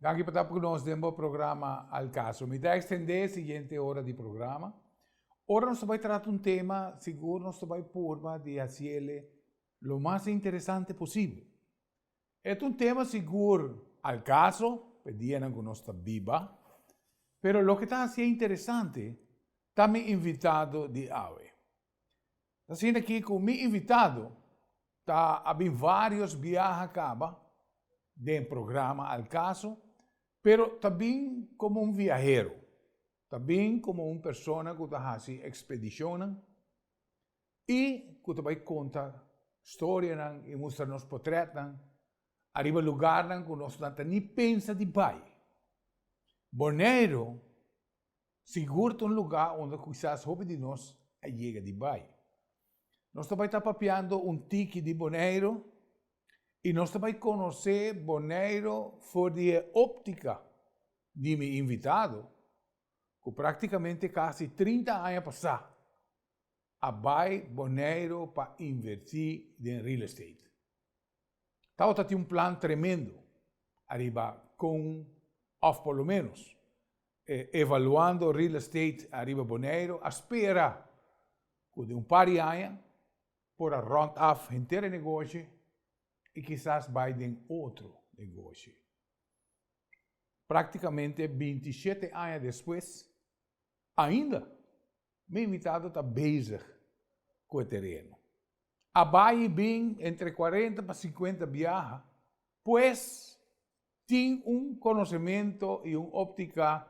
Danke por estar dentro do programa Al Caso. Me dá estender a seguinte hora de programa. Ora nós vamos tratar um tema, seguro nós vamos forma de fazer o mais interessante possível. É um tema seguro al caso, pediram que nós viva, pero lo que está assim interessante, está me invitado de hoje. Assim aqui com meu invitado, está havendo vários viagens acaba dentro do programa al caso, pero também como um viajero, também como uma pessoa que está fazendo expedição e que vai contar histórias e mostrar nos portretos, arriba lugar que nós não nem pensa de pai. Bonaire, seguro um lugar onde quizás houve de nós chega de pai. Nós também está papeando tiki de Bonaire e nós também conhecer Bonaire por de óptica de meu invitado, que praticamente quase 30 anos passados, a bai Bonaire para investir em real estate. Estava tinha plano tremendo, arriba com, ou pelo menos, evaluando real estate arriba Bonaire, espera que de par de anos, por a rond af inteiro negócio, e quizás vai em outro negócio. Praticamente 27 anos depois, ainda, meu invitado está bezig com o terreno. A Bahia bem entre 40 para 50 viagens, pois tem conhecimento e óptica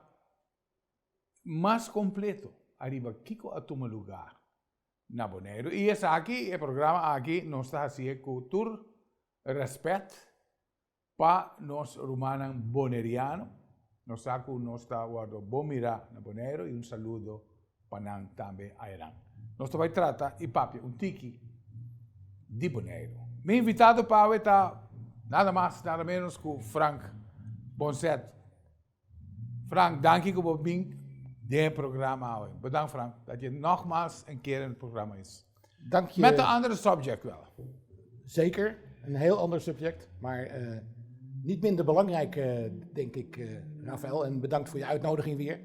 mais completo. Arriba, Kiko a tomar lugar na Bonaire. E esse aqui, o programa aqui, nós está assim com todo respeito para nós romanos bonerianos. Nós está guardando bom mirar na Bonaire e saludo para nós também a Irã. Nós vai tratar e papi tiki de Bonaire. Meu invitado para hoje está nada mais, nada menos que Frank Bonset. Frank, dank je voor het dit programma houden. Bedankt Frank, dat je nogmaals een keer in het programma is. Dank je. Met een ander subject wel. Zeker, een heel ander subject, maar niet minder belangrijk denk ik, Rafael. En bedankt voor je uitnodiging weer.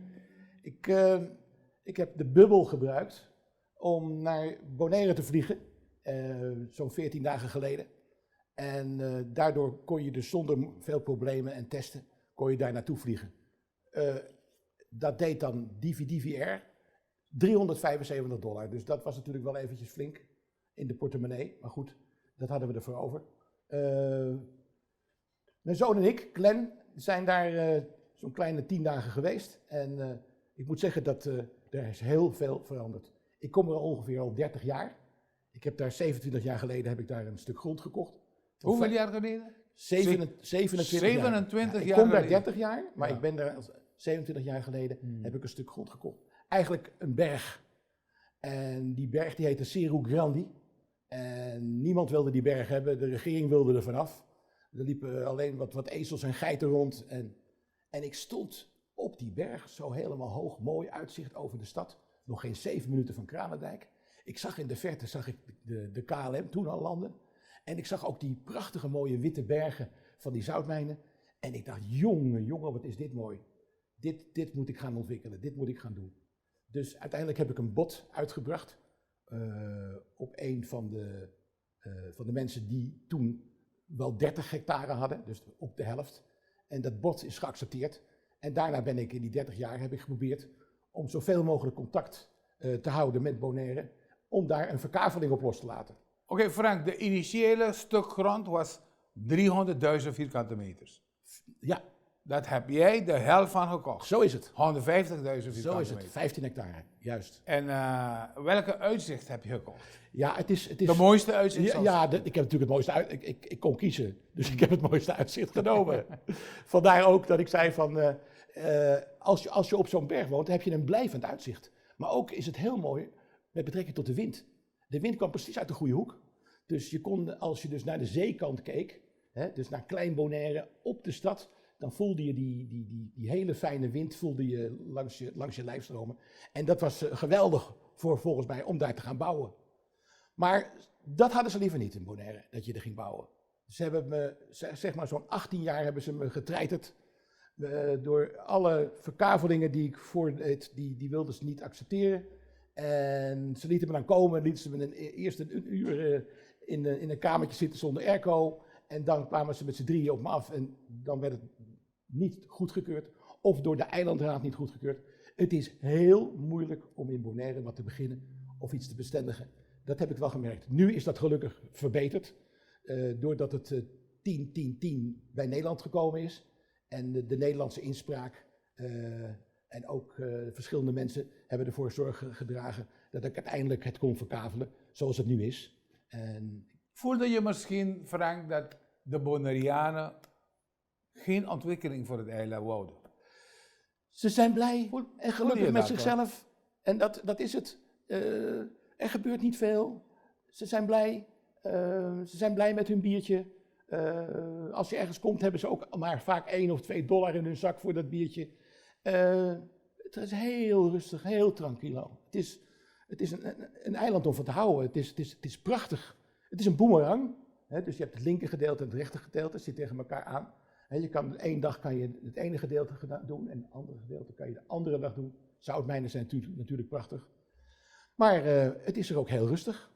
Ik heb de bubbel gebruikt om naar Bonaire te vliegen, zo'n 14 dagen geleden. En daardoor kon je dus zonder veel problemen en testen, kon je daar naartoe vliegen. Dat deed dan DVR, $375. Dus dat was natuurlijk wel eventjes flink in de portemonnee. Maar goed, dat hadden we ervoor over. Mijn zoon en ik, Glenn, zijn daar zo'n kleine 10 dagen geweest. En ik moet zeggen dat er is heel veel veranderd. Ik kom er ongeveer al 30 jaar. Ik heb daar 27 jaar geleden heb ik daar een stuk grond gekocht. Hoeveel jaar geleden? 27 jaar. Ik kom daar 30 jaar, maar ik ben daar 27 jaar geleden heb ik een stuk grond gekocht. Eigenlijk een berg. En die berg die heette Cerro Grande. En niemand wilde die berg hebben, de regering wilde er vanaf. Er liepen alleen wat ezels en geiten rond. En ik stond op die berg, zo helemaal hoog, mooi uitzicht over de stad. Nog geen 7 minuten van Kralendijk. Ik zag in de verte de KLM toen al landen. En ik zag ook die prachtige mooie witte bergen van die zoutmijnen. En ik dacht, jongen, wat is dit mooi. Dit moet ik gaan ontwikkelen, dit moet ik gaan doen. Dus uiteindelijk heb ik een bod uitgebracht op een van de mensen die toen wel 30 hectare hadden, dus op de helft. En dat bod is geaccepteerd. En daarna ben ik in die 30 jaar heb ik geprobeerd om zoveel mogelijk contact te houden met Bonaire, om daar een verkaveling op los te laten. Oké, Frank, de initiële stuk grond was 300.000 vierkante meters. Ja. Dat heb jij de helft van gekocht. Zo is het. 150.000 vierkante meter. Zo is het, 15 hectare, juist. En welke uitzicht heb je gekocht? Ja, het is de mooiste uitzicht? Ja, ik heb natuurlijk het mooiste uitzicht. Ik kon kiezen, dus ik heb het mooiste uitzicht genomen. Vandaar ook dat ik zei van, als je op zo'n berg woont, heb je een blijvend uitzicht. Maar ook is het heel mooi met betrekking tot de wind. De wind kwam precies uit de goede hoek. Dus je kon, als je dus naar de zeekant keek, dus naar Klein Bonaire, op de stad, dan voelde je die hele fijne wind voelde je langs je lijf stromen. En dat was geweldig volgens mij om daar te gaan bouwen. Maar dat hadden ze liever niet in Bonaire, dat je er ging bouwen. Ze hebben me, zeg maar zo'n 18 jaar hebben ze me getreiterd Door alle verkavelingen die ik voordeed, die wilden ze niet accepteren. En ze lieten me dan komen, lieten ze me eerst een uur in een kamertje zitten zonder airco. En dan kwamen ze met z'n drieën op me af en dan werd het niet goedgekeurd. Of door de eilandraad niet goedgekeurd. Het is heel moeilijk om in Bonaire wat te beginnen of iets te bestendigen. Dat heb ik wel gemerkt. Nu is dat gelukkig verbeterd. Doordat het 10-10-10 bij Nederland gekomen is. En de Nederlandse inspraak en ook verschillende mensen hebben ervoor zorg gedragen dat ik uiteindelijk het kon verkavelen zoals het nu is. En voelde je misschien, Frank, dat de Bonaireanen geen ontwikkeling voor het eiland wouden? Ze zijn blij en gelukkig met zichzelf. En dat is het. Er gebeurt niet veel. Ze zijn blij. Ze zijn blij met hun biertje. Als je ergens komt, hebben ze ook maar vaak $1 of $2 in hun zak voor dat biertje. Het is heel rustig, heel tranquilo. Het is een eiland om van te houden. Het is prachtig. Het is een boemerang. Dus je hebt het linker gedeelte en het rechter gedeelte. Zit tegen elkaar aan. Je kan één dag kan je het ene gedeelte doen en het andere gedeelte kan je de andere dag doen. Zoutmijnen zijn natuurlijk prachtig. Maar het is er ook heel rustig.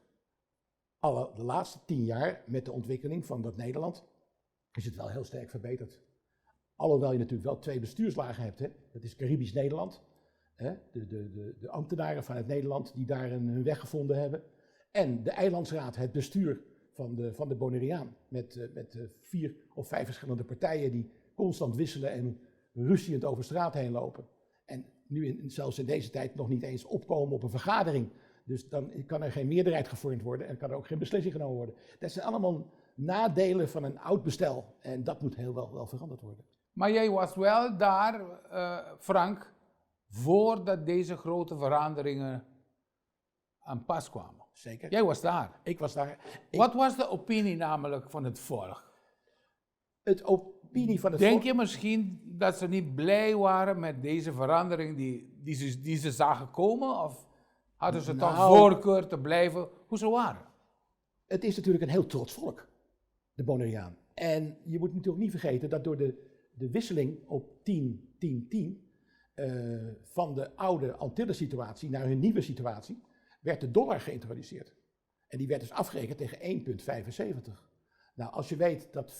De laatste 10 jaar met de ontwikkeling van dat Nederland is het wel heel sterk verbeterd. Alhoewel je natuurlijk wel 2 bestuurslagen hebt. Hè? Dat is Caribisch Nederland. Hè? De ambtenaren vanuit Nederland die daar hun weg gevonden hebben. En de Eilandsraad, het bestuur van de Bonaireaan. Met 4 of 5 verschillende partijen die constant wisselen en ruziend over straat heen lopen. En nu zelfs in deze tijd nog niet eens opkomen op een vergadering. Dus dan kan er geen meerderheid gevormd worden en kan er ook geen beslissing genomen worden. Dat zijn allemaal nadelen van een oud bestel. En dat moet heel wel veranderd worden. Maar jij was wel daar, Frank, voordat deze grote veranderingen aan pas kwamen. Zeker. Jij was daar. Ik was daar. Wat was de opinie namelijk van het volk? Het opinie van het volk? Denk je misschien dat ze niet blij waren met deze verandering die ze zagen komen? Of hadden ze toch voorkeur te blijven hoe ze waren? Het is natuurlijk een heel trots volk, de Bonaireaan. En je moet natuurlijk niet vergeten dat door de wisseling op 10-10-10 van de oude Antillen-situatie naar hun nieuwe situatie, werd de dollar geïntroduceerd. En die werd dus afgerekend tegen 1,75. Nou, als je weet dat 40%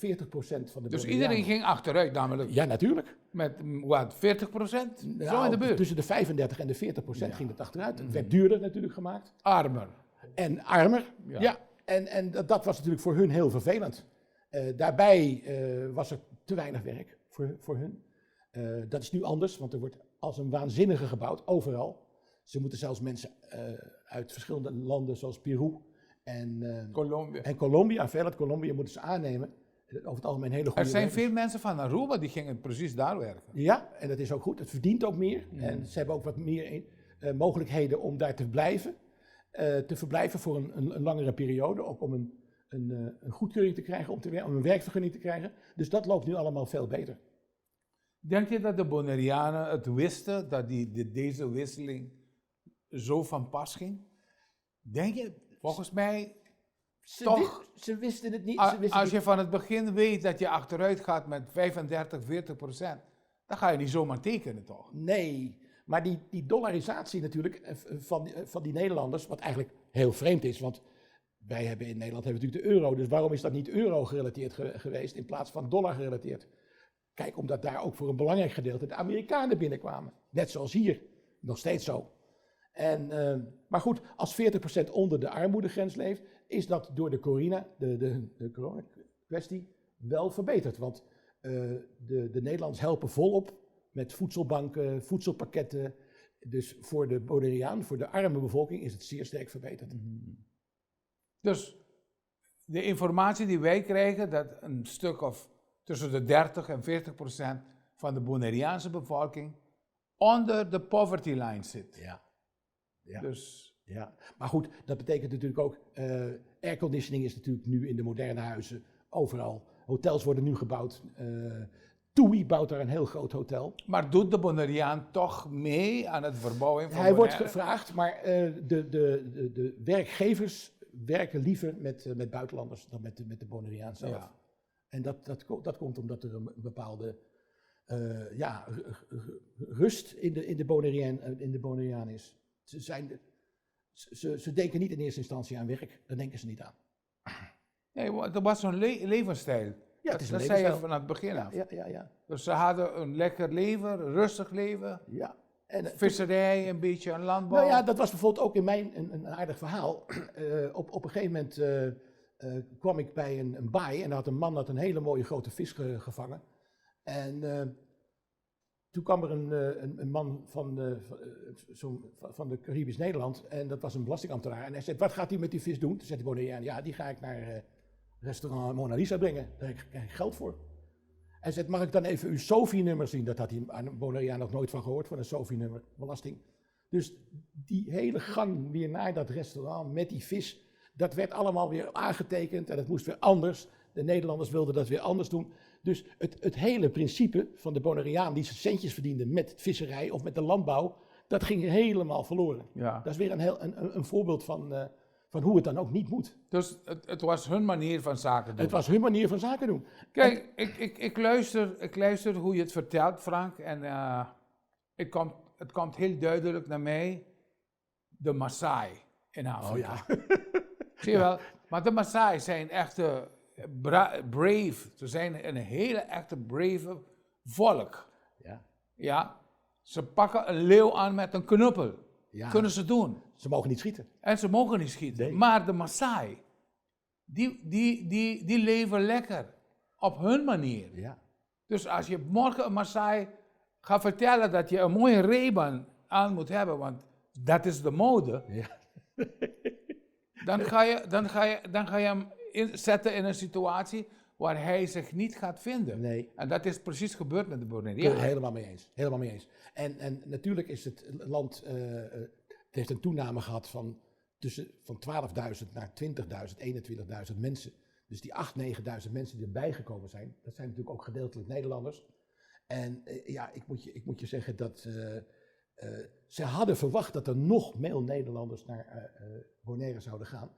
van de Dus iedereen ging achteruit namelijk? Ja, natuurlijk. Met wat, 40%? Zo in de buurt? Tussen de 35 en de 40% ging het achteruit. Het werd duurder natuurlijk gemaakt. Armer. En armer, ja. En dat was natuurlijk voor hun heel vervelend. Daarbij was er te weinig werk voor hun. Dat is nu anders, want er wordt als een waanzinnige gebouwd, overal. Ze moeten zelfs mensen uit verschillende landen zoals Peru en Colombia, veel uit Colombia moeten ze aannemen. Over het algemeen hele goede Er zijn veel mensen van Aruba die gingen precies daar werken. Ja, en dat is ook goed. Het verdient ook meer. En ze hebben ook wat meer mogelijkheden om daar te blijven. Te verblijven voor een langere periode. Ook om een goedkeuring te krijgen, om een werkvergunning te krijgen. Dus dat loopt nu allemaal veel beter. Denk je dat de Bonaireanen het wisten, dat deze wisseling zo van pas ging? Denk je? Volgens mij Ze wisten het niet. Als je van het begin weet dat je achteruit gaat met 35-40%, dan ga je niet zomaar tekenen, toch? Nee, maar die dollarisatie natuurlijk van die Nederlanders, wat eigenlijk heel vreemd is, want wij hebben in Nederland natuurlijk de euro, dus waarom is dat niet euro gerelateerd geweest in plaats van dollar gerelateerd? Kijk, omdat daar ook voor een belangrijk gedeelte de Amerikanen binnenkwamen. Net zoals hier, nog steeds zo. Maar goed, als 40% onder de armoedegrens leeft, is dat door de corona-kwestie wel verbeterd. Want de Nederlanders helpen volop met voedselbanken, voedselpakketten. Dus voor de Bonaireaan, voor de arme bevolking, is het zeer sterk verbeterd. Dus de informatie die wij krijgen, dat een stuk of tussen de 30 en 40% van de Bonaireaanse bevolking onder de poverty line zit. Ja. Ja. Maar goed, dat betekent natuurlijk ook, airconditioning is natuurlijk nu in de moderne huizen overal. Hotels worden nu gebouwd. TUI bouwt daar een heel groot hotel. Maar doet de Bonaireaan toch mee aan het verbouwen van Hij wordt gevraagd, maar de werkgevers werken liever met buitenlanders dan met de Bonaireaan zelf. Ja. En dat komt omdat er een bepaalde rust in de Bonaireaan is. Ze denken niet in eerste instantie aan werk, daar denken ze niet aan. Nee, dat was zo'n levensstijl. Ja, het is een dat levensstijl. zei je van het begin af. Ja. Dus ze hadden een lekker leven, rustig leven. Ja. En, visserij, een beetje een landbouw. Nou ja, dat was bijvoorbeeld ook in mijn een aardig verhaal. Op een gegeven moment kwam ik bij een baai en een man had een hele mooie grote vis gevangen. En toen kwam er een man van de Caribisch Nederland en dat was een belastingambtenaar. En hij zei, wat gaat hij met die vis doen? Toen zei de Bonaireaan, ja, die ga ik naar restaurant Mona Lisa brengen. Daar krijg ik geld voor. Hij zei, mag ik dan even uw SOFI-nummer zien? Dat had hij aan een Bonaireaan nog nooit van gehoord, van een SOFI-nummer, belasting. Dus die hele gang weer naar dat restaurant met die vis, dat werd allemaal weer aangetekend en het moest weer anders. De Nederlanders wilden dat weer anders doen. Dus het hele principe van de Bonaireaan die zijn centjes verdiende met visserij of met de landbouw, dat ging helemaal verloren. Ja. Dat is weer een voorbeeld van hoe het dan ook niet moet. Dus het was hun manier van zaken doen. Het was hun manier van zaken doen. Kijk, ik luister hoe je het vertelt, Frank, en het komt heel duidelijk naar mij, de Maasai in Afrika. Oh ja. Zie je wel? Maar de Maasai zijn echte brave. Ze zijn een hele echte brave volk. Ja. Ja. Ze pakken een leeuw aan met een knuppel. Ja. Kunnen ze doen. Ze mogen niet schieten. En ze mogen niet schieten. Nee. Maar de Maasai, die leven lekker. Op hun manier. Ja. Dus als je morgen een Maasai gaat vertellen dat je een mooie Ray-Ban aan moet hebben, want dat is de mode. Ja. Dan ga je hem zetten in een situatie waar hij zich niet gaat vinden. Nee. En dat is precies gebeurd met de Bonaireaan. Ik ben het helemaal mee eens. Helemaal mee eens. En natuurlijk is het land, het heeft een toename gehad van 12.000 naar 20.000, 21.000 mensen. Dus die 8.000, 9.000 mensen die erbij gekomen zijn, dat zijn natuurlijk ook gedeeltelijk Nederlanders. En ik moet je zeggen dat ze hadden verwacht dat er nog meer Nederlanders naar Bonaire zouden gaan.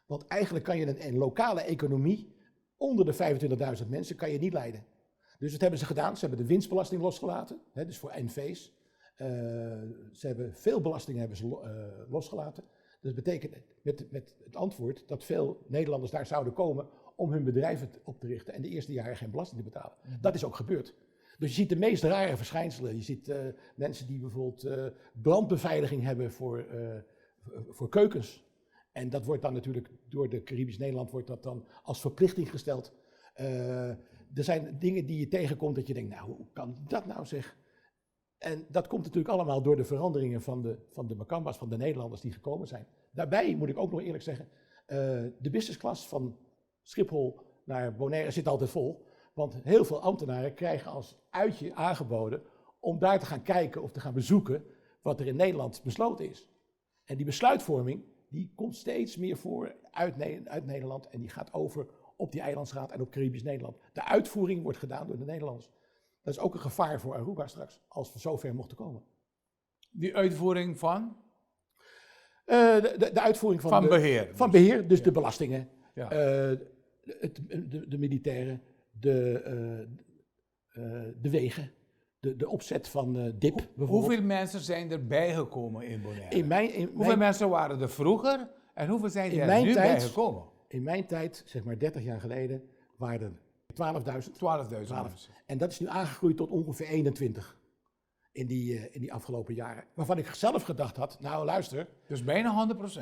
Want eigenlijk kan je een lokale economie onder de 25.000 mensen kan je niet leiden. Dus wat hebben ze gedaan? Ze hebben de winstbelasting losgelaten, dus voor NV's. Ze hebben veel belastingen losgelaten. Dat betekent met het antwoord dat veel Nederlanders daar zouden komen om hun bedrijven op te richten en de eerste jaren geen belasting te betalen. Mm-hmm. Dat is ook gebeurd. Dus je ziet de meest rare verschijnselen. Je ziet mensen die bijvoorbeeld brandbeveiliging hebben voor keukens. En dat wordt dan natuurlijk door de Caribisch Nederland wordt dat dan als verplichting gesteld. Er zijn dingen die je tegenkomt dat je denkt, nou hoe kan dat nou zeg? En dat komt natuurlijk allemaal door de veranderingen van de Makamba's, van de Nederlanders die gekomen zijn. Daarbij moet ik ook nog eerlijk zeggen, de businessclass van Schiphol naar Bonaire zit altijd vol. Want heel veel ambtenaren krijgen als uitje aangeboden om daar te gaan kijken of te gaan bezoeken wat er in Nederland besloten is. En die besluitvorming die komt steeds meer voor uit Nederland en die gaat over op die eilandsraad en op Caribisch Nederland. De uitvoering wordt gedaan door de Nederlanders. Dat is ook een gevaar voor Aruba straks, als we zover mochten komen. Die uitvoering van? De uitvoering van beheer. Van beheer, dus ja. De belastingen, ja. de militairen, de wegen, de opzet van DIP bijvoorbeeld. Hoeveel mensen zijn er bijgekomen in Bonaire? Hoeveel mensen waren er vroeger en hoeveel zijn er nu bijgekomen? In mijn tijd, zeg maar 30 jaar geleden, waren er 12.000. 12.000 mensen. En dat is nu aangegroeid tot ongeveer 21 in die afgelopen jaren. Waarvan ik zelf gedacht had, nou luister. Dus bijna 100%?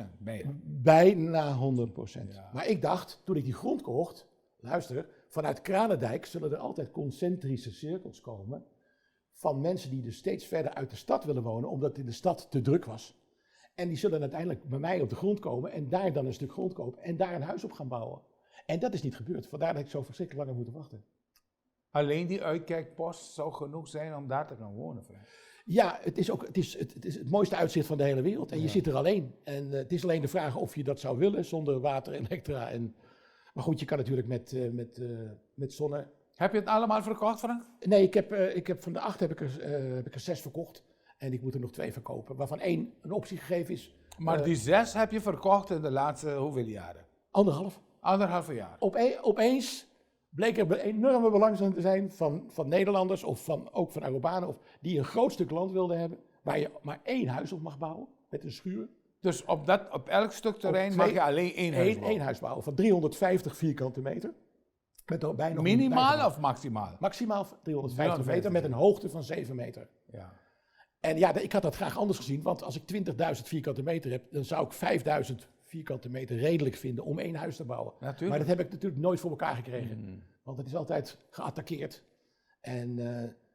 Bijna 100%. Ja. Maar ik dacht, toen ik die grond kocht, luister, vanuit Kranendijk zullen er altijd concentrische cirkels komen van mensen die dus steeds verder uit de stad willen wonen, omdat het in de stad te druk was. En die zullen uiteindelijk bij mij op de grond komen en daar dan een stuk grond kopen en daar een huis op gaan bouwen. En dat is niet gebeurd, vandaar dat ik zo verschrikkelijk lang heb moeten wachten. Alleen die uitkijkpost zou genoeg zijn om daar te gaan wonen, Frank. Ja, het is het mooiste uitzicht van de hele wereld en je zit er alleen. En het is alleen de vraag of je dat zou willen zonder water, elektra. Maar goed, je kan natuurlijk met zonne. Heb je het allemaal verkocht, Frank? Nee, ik heb van de 8 heb ik er 6 verkocht. En ik moet er nog 2 verkopen, waarvan 1 een optie gegeven is. Maar die 6 heb je verkocht in de laatste hoeveel jaren? 1,5. 1,5 jaar. Opeens bleek er enorme belangstelling te zijn van Nederlanders of ook van Arubanen, die een groot stuk land wilden hebben, waar je maar 1 huis op mag bouwen, met een schuur. Dus op elk stuk terrein mag je alleen 1 huis bouwen? 1 huis bouwen, van 350 vierkante meter. Met erbij nog minimaal of maximaal? Maximaal 350 meter met een hoogte van 7 meter. Ja. En ja, ik had dat graag anders gezien, want als ik 20.000 vierkante meter heb, dan zou ik 5.000 vierkante meter redelijk vinden om 1 huis te bouwen. Natuurlijk. Maar dat heb ik natuurlijk nooit voor elkaar gekregen, want het is altijd geattaqueerd. En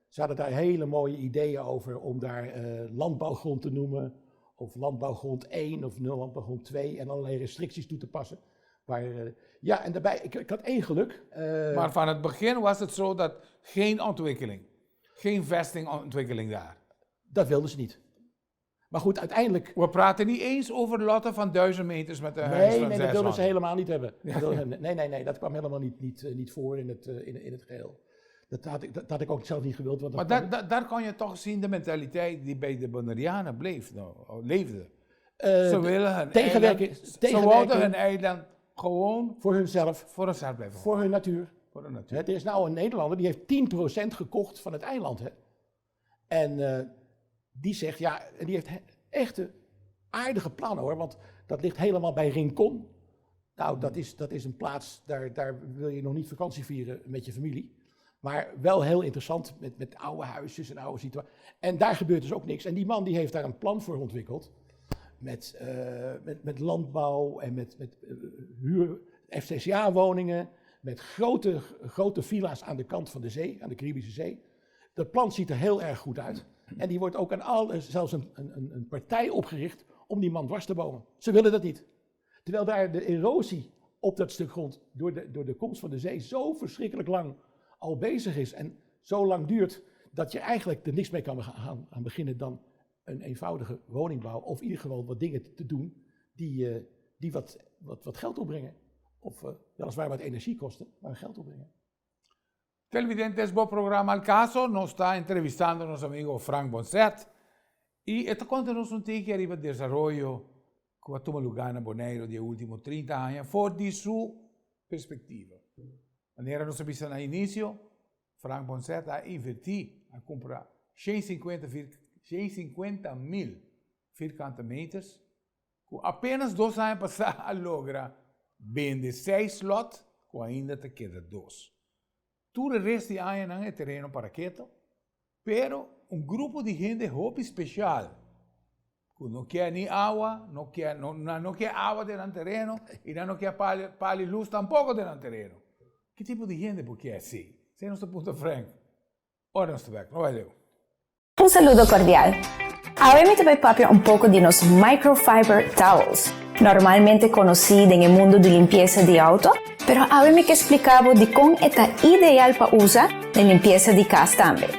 ze hadden daar hele mooie ideeën over om daar landbouwgrond te noemen, of landbouwgrond 1 of landbouwgrond 2 en allerlei restricties toe te passen. Maar ja, en daarbij, ik had 1 geluk. Maar van het begin was het zo dat geen ontwikkeling, geen vestingontwikkeling daar. Dat wilden ze niet. Maar goed, uiteindelijk... We praten niet eens over lotten van 1000 meters met een huis van 600. Nee, dat wilden ze helemaal niet hebben. Nee, dat kwam helemaal niet voor in het geheel. Dat had ik ook zelf niet gewild. Want maar daar kan je toch zien de mentaliteit die bij de Bonaireanen leefde. Ze willen hun eiland gewoon voor hunzelf blijven. Voor hun natuur. Er is nou een Nederlander die heeft 10% gekocht van het eiland. Hè? En die zegt, ja, die heeft echte aardige plannen hoor, want dat ligt helemaal bij Rincon. Nou, dat is een plaats, daar wil je nog niet vakantie vieren met je familie. Maar wel heel interessant met oude huisjes en oude situaties. En daar gebeurt dus ook niks. En die man die heeft daar een plan voor ontwikkeld. Met landbouw en met huur, FCCA-woningen. Met grote villa's aan de kant van de zee, aan de Caribische Zee. Dat plan ziet er heel erg goed uit. En die wordt ook aan zelfs een partij opgericht om die man dwars te bomen. Ze willen dat niet. Terwijl daar de erosie op dat stuk grond door de komst van de zee zo verschrikkelijk lang al bezig is en zo lang duurt dat je eigenlijk er niks mee kan gaan beginnen dan een eenvoudige woningbouw of in ieder geval wat dingen te doen die wat geld opbrengen. Of weliswaar wat energie kosten, maar geld opbrengen. Televidentes do programa El Caso nos está entrevistando nuestro amigo Frank Bonset y está contándonos un tique arriba del desarrollo que toma lugar en Bonaire de últimos 30 años, por de su perspectiva. Wanneer nos viste al inicio, Frank Bonset ha invertido a comprar 150.000 vierkante meters, que apenas 2 anos passados logra vender 6 lotes, que ainda te queda 2. Todo el resto de años en el terreno para quieto, pero un grupo de gente hope especial, que no quiere ni agua, no quiere agua del terreno y no quiere pala y luz tampoco del terreno. ¿Qué tipo de gente porque es así? Ese es nuestro punto, Frank. Ahora nuestro back, no vale. Un saludo cordial. Ahora me te voy a hablar un poco de los microfiber towels, normalmente conocidos en el mundo de limpieza de auto, pero ahora me que explicaba de cómo está ideal para usar en limpieza de casa también.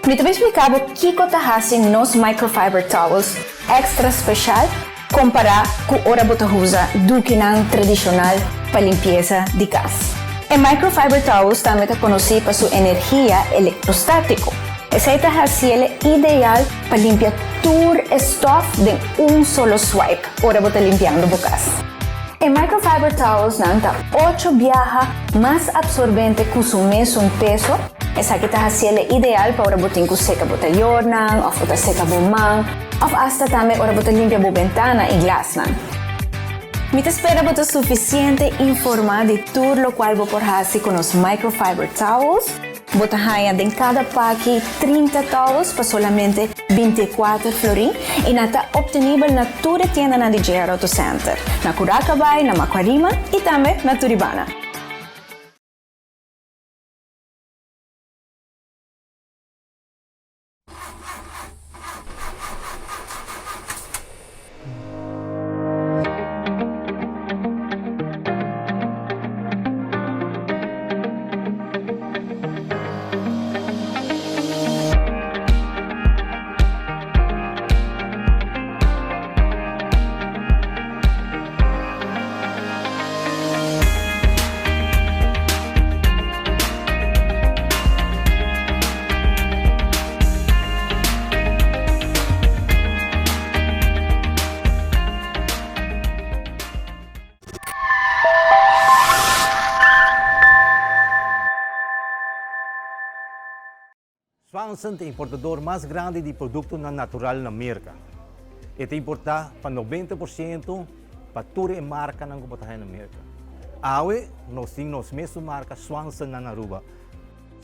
Me te voy a explicar qué hacen los microfiber towels extra especial comparado con ahora bota usa duquinan tradicional para limpieza de casa. El microfiber towels también es conocido por su energía electrostática. Esa es ideal para limpiar todo el stuff de un solo swipe. Ahora voy limpiando bocas. El microfiber towels nanta 8 viaja más absorbente que su mesmo peso. Esa que es ideal para ahora botar seca bota yornan, o bota seca bomán, o hasta también ahora bota limpia bo ventana y glass. Me te espera bota suficiente informada de todo lo cual voy por hacer con los microfiber towels. Bota haya de cada paquete 30 towels para solamente 24 florin y está obtenible en toda tienda na DJR Auto Center, na Curaçao, na Macuarima y también na Turibana. Swanson é o importador mais grande de produtos natural na América. Ele importa para 90% para toda a marca na América. Hoje, nós temos a mesma marca Swanson na Aruba.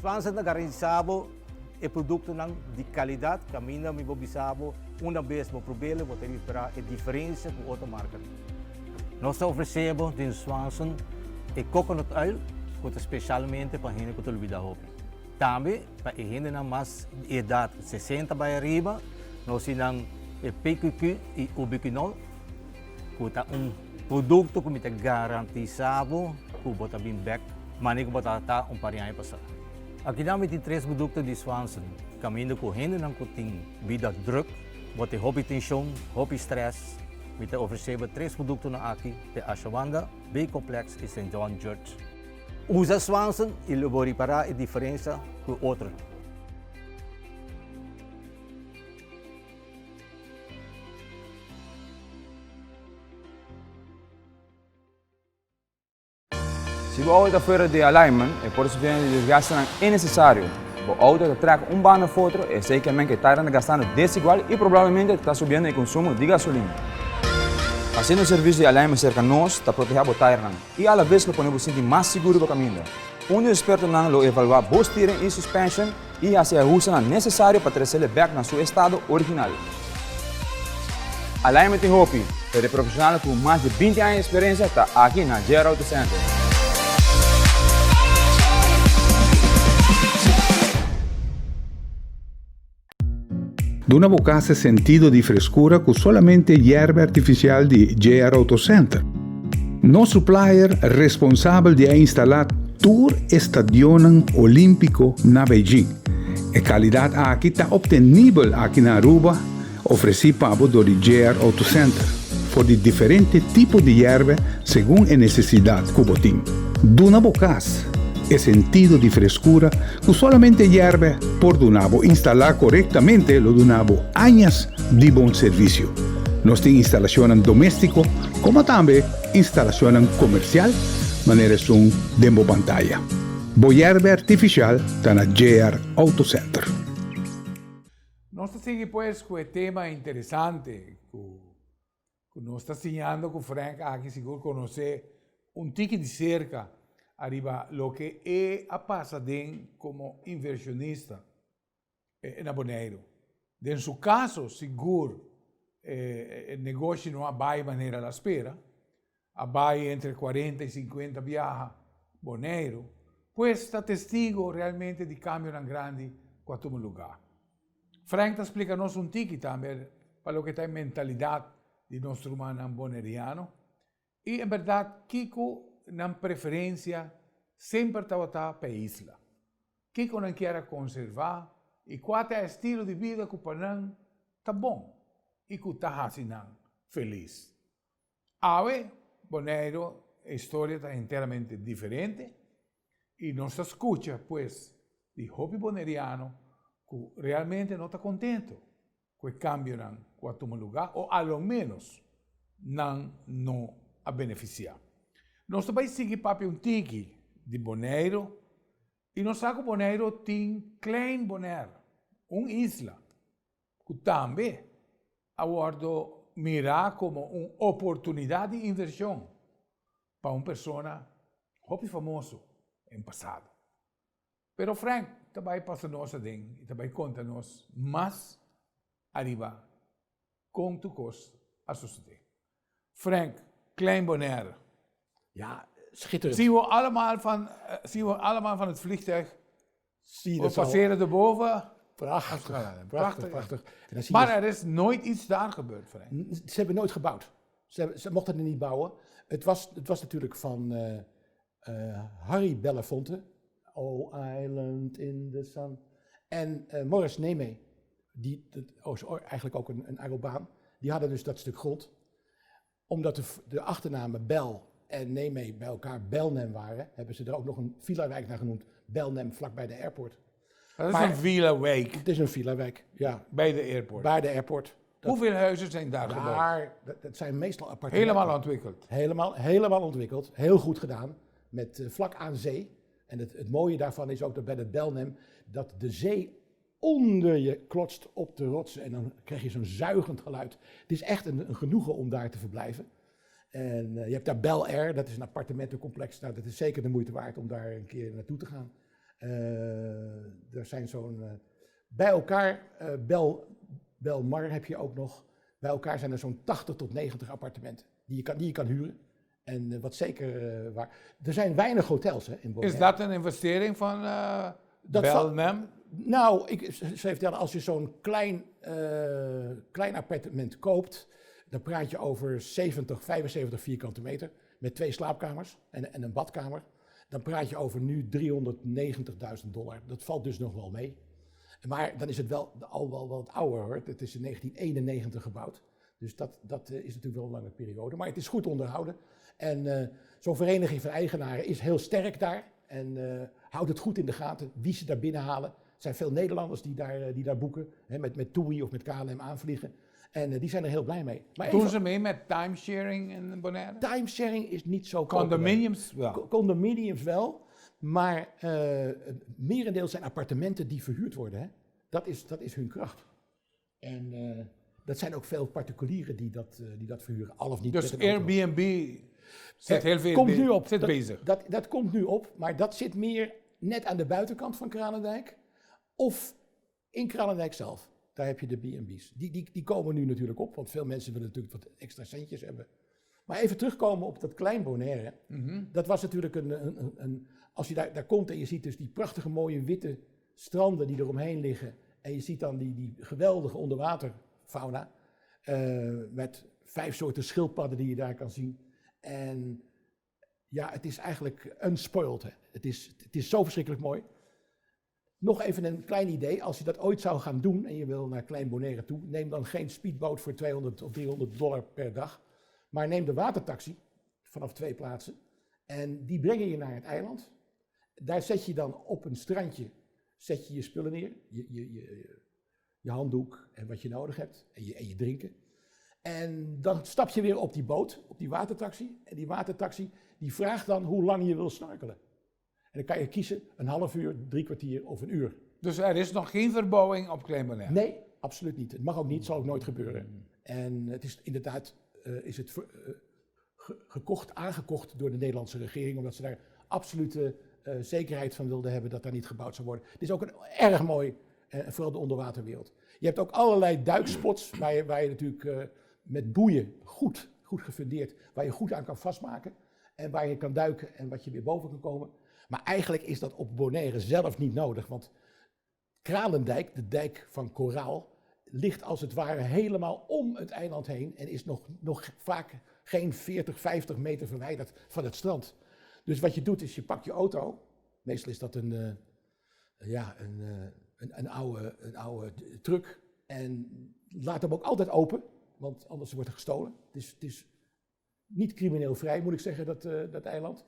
Swanson é garantizado e produto de qualidade, que a minha me observo uma vez no problema, vou ter que esperar a diferença com outra marca. Nós oferecemos em Swanson coconut oil, que especialmente para gente que tem vida hobby. Também para a gente na mais idade 60 para arriba, nós temos PQQ e ubiquinol, que é produto que me garantizado que você bem back, mas não você está parinha passar. Aqui nós temos 3 produtos de Swanson, caminho com gente que tem vida druk, você hobby tensão, hobby stress. We oferecemos 3 produtos aqui, de Ashwanda, B-Complex e St. John Church. Usa Swanson e vou reparar a diferença com outro. Se o auto está fora de alignment, pode sofrer de desgaste innecessário. O auto está traga banda fora, é certamente que está gastando desigual e provavelmente está subindo o consumo de gasolina. Fazendo o serviço de alignment cerca de nós, está protegendo o tire e à vez lo podemos sentir mais seguro para o caminho. Um experto lo evalua o steering e suspension e faz ajustes necessários para trazer back na seu estado original. Alignment e Hopi, é profissional com mais de 20 anos de experiência, está aqui na JR Auto Center. Duna Bocassa sentido di frescura con solamente hierba artificial di JR Auto Center. No supplier responsabile di installare tour stadion olimpico na Beijing. E qualità aqui está obtenibile aqui na Aruba, oferecida por do JR Auto Center, por de diferentes tipos de hierba según a necessidade que você tem. Duna Bocassa e sentido de frescura que solamente hierve por Dunabo instalar correctamente lo Dunabo años de buen servicio. Nos tiene instalación doméstico como también instalación comercial, manera son demo pantalla. Hierve artificial está na JR Auto Center. Nós seguimos pues com o tema interessante que nós está ensinando com o Frank aqui seguro conhecer tique de cerca arriba lo que é a passaden como inversionista na Bonaire. En seu caso, seguro, o negócio não vai de maneira à espera, vai entre 40 e 50 viaja Bonaire, pues está testigo realmente de cambio tão grande quanto um lugar. Frank explica-nos tique também para o que está em mentalidade de nosso humano boneriano e, em verdade, Kiko na preferência sempre estava para a isla. Que não quer conservar e qual é o estilo de vida que o Panam está bom e que está assim feliz. Ave, Bonaire, a história está inteiramente diferente e nós escuta, pues, de hobby boneriano que realmente não está contente com o cambio em qualquer lugar ou, ao menos, não a beneficiar. Nós também seguimos para tique de Bonaire e nós sabemos que Bonaire tem Klein Bonaire, uma isla, que também aborda mirar como uma oportunidade de inversão para uma pessoa muito famosa no passado. Pero Frank também passa nossa ding e também conta-nos mais arriba com tu cost a sociedade. Frank, Klein Bonaire. Ja, schitterend. Zien we allemaal van het vliegtuig. We passeren erboven. Prachtig. Maar er is nooit iets daar gebeurd, Frank. Ze hebben nooit gebouwd. Ze mochten het niet bouwen. Het was natuurlijk van Harry Belafonte. Oh, Island in the Sun. En Morris Neme, eigenlijk ook een aerobaan, die hadden dus dat stuk grond. Omdat de achternamen Bell en Neme bij elkaar Belnem waren, hebben ze er ook nog een villa-wijk naar genoemd. Belnem, vlakbij de airport. Dat is een villa-wijk. Het is een villa-wijk, ja. Bij de airport. Bij de airport. Hoeveel huizen zijn daar gebouwd? Dat zijn meestal appartementen. Helemaal ontwikkeld? Helemaal ontwikkeld. Heel goed gedaan. Met vlak aan zee. En het mooie daarvan is ook dat bij de Belnem dat de zee onder je klotst op de rotsen en dan krijg je zo'n zuigend geluid. Het is echt een genoegen om daar te verblijven. En je hebt daar Bel Air, dat is een appartementencomplex. Nou, dat is zeker de moeite waard om daar een keer naartoe te gaan. Er zijn bij elkaar, Belmar heb je ook nog. Bij elkaar zijn er zo'n 80 tot 90 appartementen die je kan huren. En wat zeker waar. Er zijn weinig hotels in Bonaire. Is dat een investering van Belnem? Nou, ik zou vertellen, als je zo'n klein appartement koopt, dan praat je over 75 vierkante meter met 2 slaapkamers en een badkamer. Dan praat je over nu $390.000. Dat valt dus nog wel mee. Maar dan is het al wel wat ouder hoor. Het is in 1991 gebouwd. Dus dat is natuurlijk wel een lange periode. Maar het is goed onderhouden. En zo'n vereniging van eigenaren is heel sterk daar. En houdt het goed in de gaten wie ze daar binnenhalen. Er zijn veel Nederlanders die daar boeken. Hè, met TUI of met KLM aanvliegen. En die zijn er heel blij mee. Maar doen ze mee met timesharing in Bonaire? Timesharing is niet zo Condominiums wel? Condominiums wel. Maar het merendeel zijn appartementen die verhuurd worden. Hè. Dat is hun kracht. En dat zijn ook veel particulieren die dat verhuren. Al of niet. Dus Airbnb zit heel veel komt nu op. bezig. Dat komt nu op, maar dat zit meer net aan de buitenkant van Kralendijk. Of in Kralendijk zelf. Daar heb je de B&B's. Die komen nu natuurlijk op, want veel mensen willen natuurlijk wat extra centjes hebben. Maar even terugkomen op dat klein Bonaire. Dat was natuurlijk als je daar komt en je ziet dus die prachtige mooie witte stranden die eromheen liggen. En je ziet dan die geweldige onderwaterfauna. Met 5 soorten schildpadden die je daar kan zien. En ja, het is eigenlijk unspoiled. Hè. Het is zo verschrikkelijk mooi. Nog even een klein idee, als je dat ooit zou gaan doen en je wil naar Klein Bonaire toe, neem dan geen speedboot voor $200 of $300 per dag, maar neem de watertaxi vanaf 2 plaatsen en die brengen je naar het eiland. Daar zet je dan op een strandje, zet je spullen neer, je handdoek en wat je nodig hebt en je drinken. En dan stap je weer op die boot, op die watertaxi en die watertaxi die vraagt dan hoe lang je wil snorkelen. En dan kan je kiezen een half uur, 3 kwartier of een uur. Dus er is nog geen verbouwing op Klein Bonaire? Nee, absoluut niet. Het mag ook niet, zal ook nooit gebeuren. En het is inderdaad aangekocht door de Nederlandse regering, omdat ze daar absolute zekerheid van wilden hebben dat daar niet gebouwd zou worden. Het is ook een erg mooi, vooral de onderwaterwereld. Je hebt ook allerlei duikspots waar je natuurlijk met boeien goed gefundeerd, waar je goed aan kan vastmaken en waar je kan duiken en wat je weer boven kan komen. Maar eigenlijk is dat op Bonaire zelf niet nodig, want Kralendijk, de dijk van koraal, ligt als het ware helemaal om het eiland heen en is nog vaak geen 40, 50 meter verwijderd van het strand. Dus wat je doet is je pakt je auto, meestal is dat een oude truck en laat hem ook altijd open, want anders wordt er gestolen. Het is niet crimineel vrij, moet ik zeggen, dat eiland.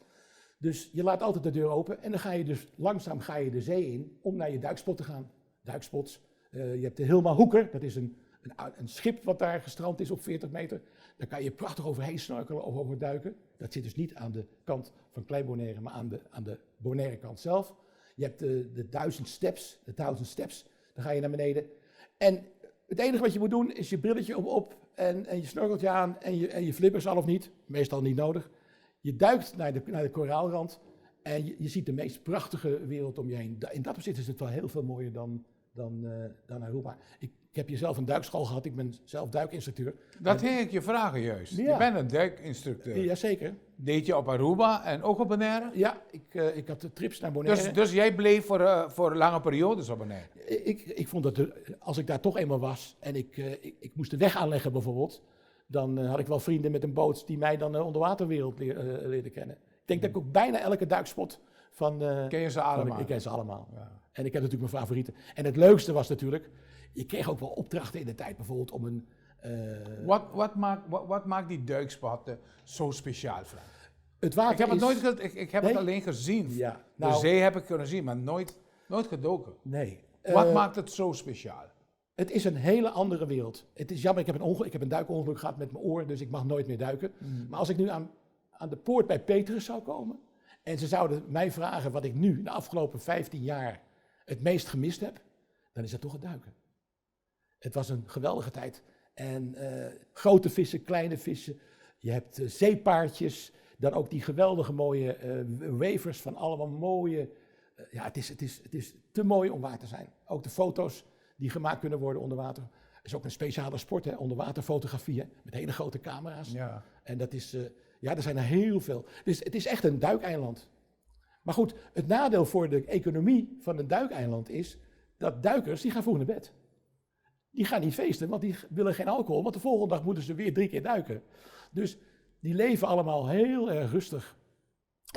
Dus je laat altijd de deur open en dan ga je dus langzaam de zee in om naar je duikspot te gaan. Duikspots. Je hebt de Hilma Hoeker, dat is een schip wat daar gestrand is op 40 meter. Daar kan je prachtig overheen snorkelen of over duiken. Dat zit dus niet aan de kant van Klein Bonaire, maar aan de Bonaire kant zelf. Je hebt de 1000 steps, dan ga je naar beneden. En het enige wat je moet doen is je brilletje op en je snorkeltje aan en je flippers al of niet, meestal niet nodig. Je duikt naar de koraalrand en je ziet de meest prachtige wereld om je heen. In dat opzicht is het wel heel veel mooier dan Aruba. Ik heb hier zelf een duikschool gehad, ik ben zelf duikinstructeur. Dat ging ik je vragen juist. Ja. Je bent een duikinstructeur. Jazeker. Deed je op Aruba en ook op Bonaire? Ja, ik had de trips naar Bonaire. Dus jij bleef voor lange periodes op Bonaire? Ik vond dat als ik daar toch eenmaal was en ik moest de weg aanleggen bijvoorbeeld, dan had ik wel vrienden met een boot die mij dan de onderwaterwereld leerden kennen. Ik denk dat ik ook bijna elke duikspot van... Ken je ze allemaal? Ik ken ze allemaal. Ja. En ik heb natuurlijk mijn favorieten. En het leukste was natuurlijk, je kreeg ook wel opdrachten in de tijd bijvoorbeeld om een... Wat maakt die duikspotten zo speciaal, Frank? Het water ik heb het alleen gezien. Ja, de zee heb ik kunnen zien, maar nooit gedoken. Nee. Wat maakt het zo speciaal? Het is een hele andere wereld. Het is jammer, ik heb een duikongeluk gehad met mijn oor, dus ik mag nooit meer duiken. Maar als ik nu aan de poort bij Petrus zou komen en ze zouden mij vragen wat ik nu de afgelopen 15 jaar het meest gemist heb, dan is dat toch het duiken. Het was een geweldige tijd. En grote vissen, kleine vissen. Je hebt zeepaardjes. Dan ook die geweldige mooie wevers van allemaal mooie... het is te mooi om waar te zijn. Ook de foto's die gemaakt kunnen worden onder water. Het is ook een speciale sport, hè, onderwaterfotografie, hè, met hele grote camera's. Ja. En dat is, er zijn er heel veel. Dus het is echt een duikeiland. Maar goed, het nadeel voor de economie van een duikeiland is dat duikers, die gaan vroeg naar bed. Die gaan niet feesten, want die willen geen alcohol, want de volgende dag moeten ze weer 3 keer duiken. Dus die leven allemaal heel erg rustig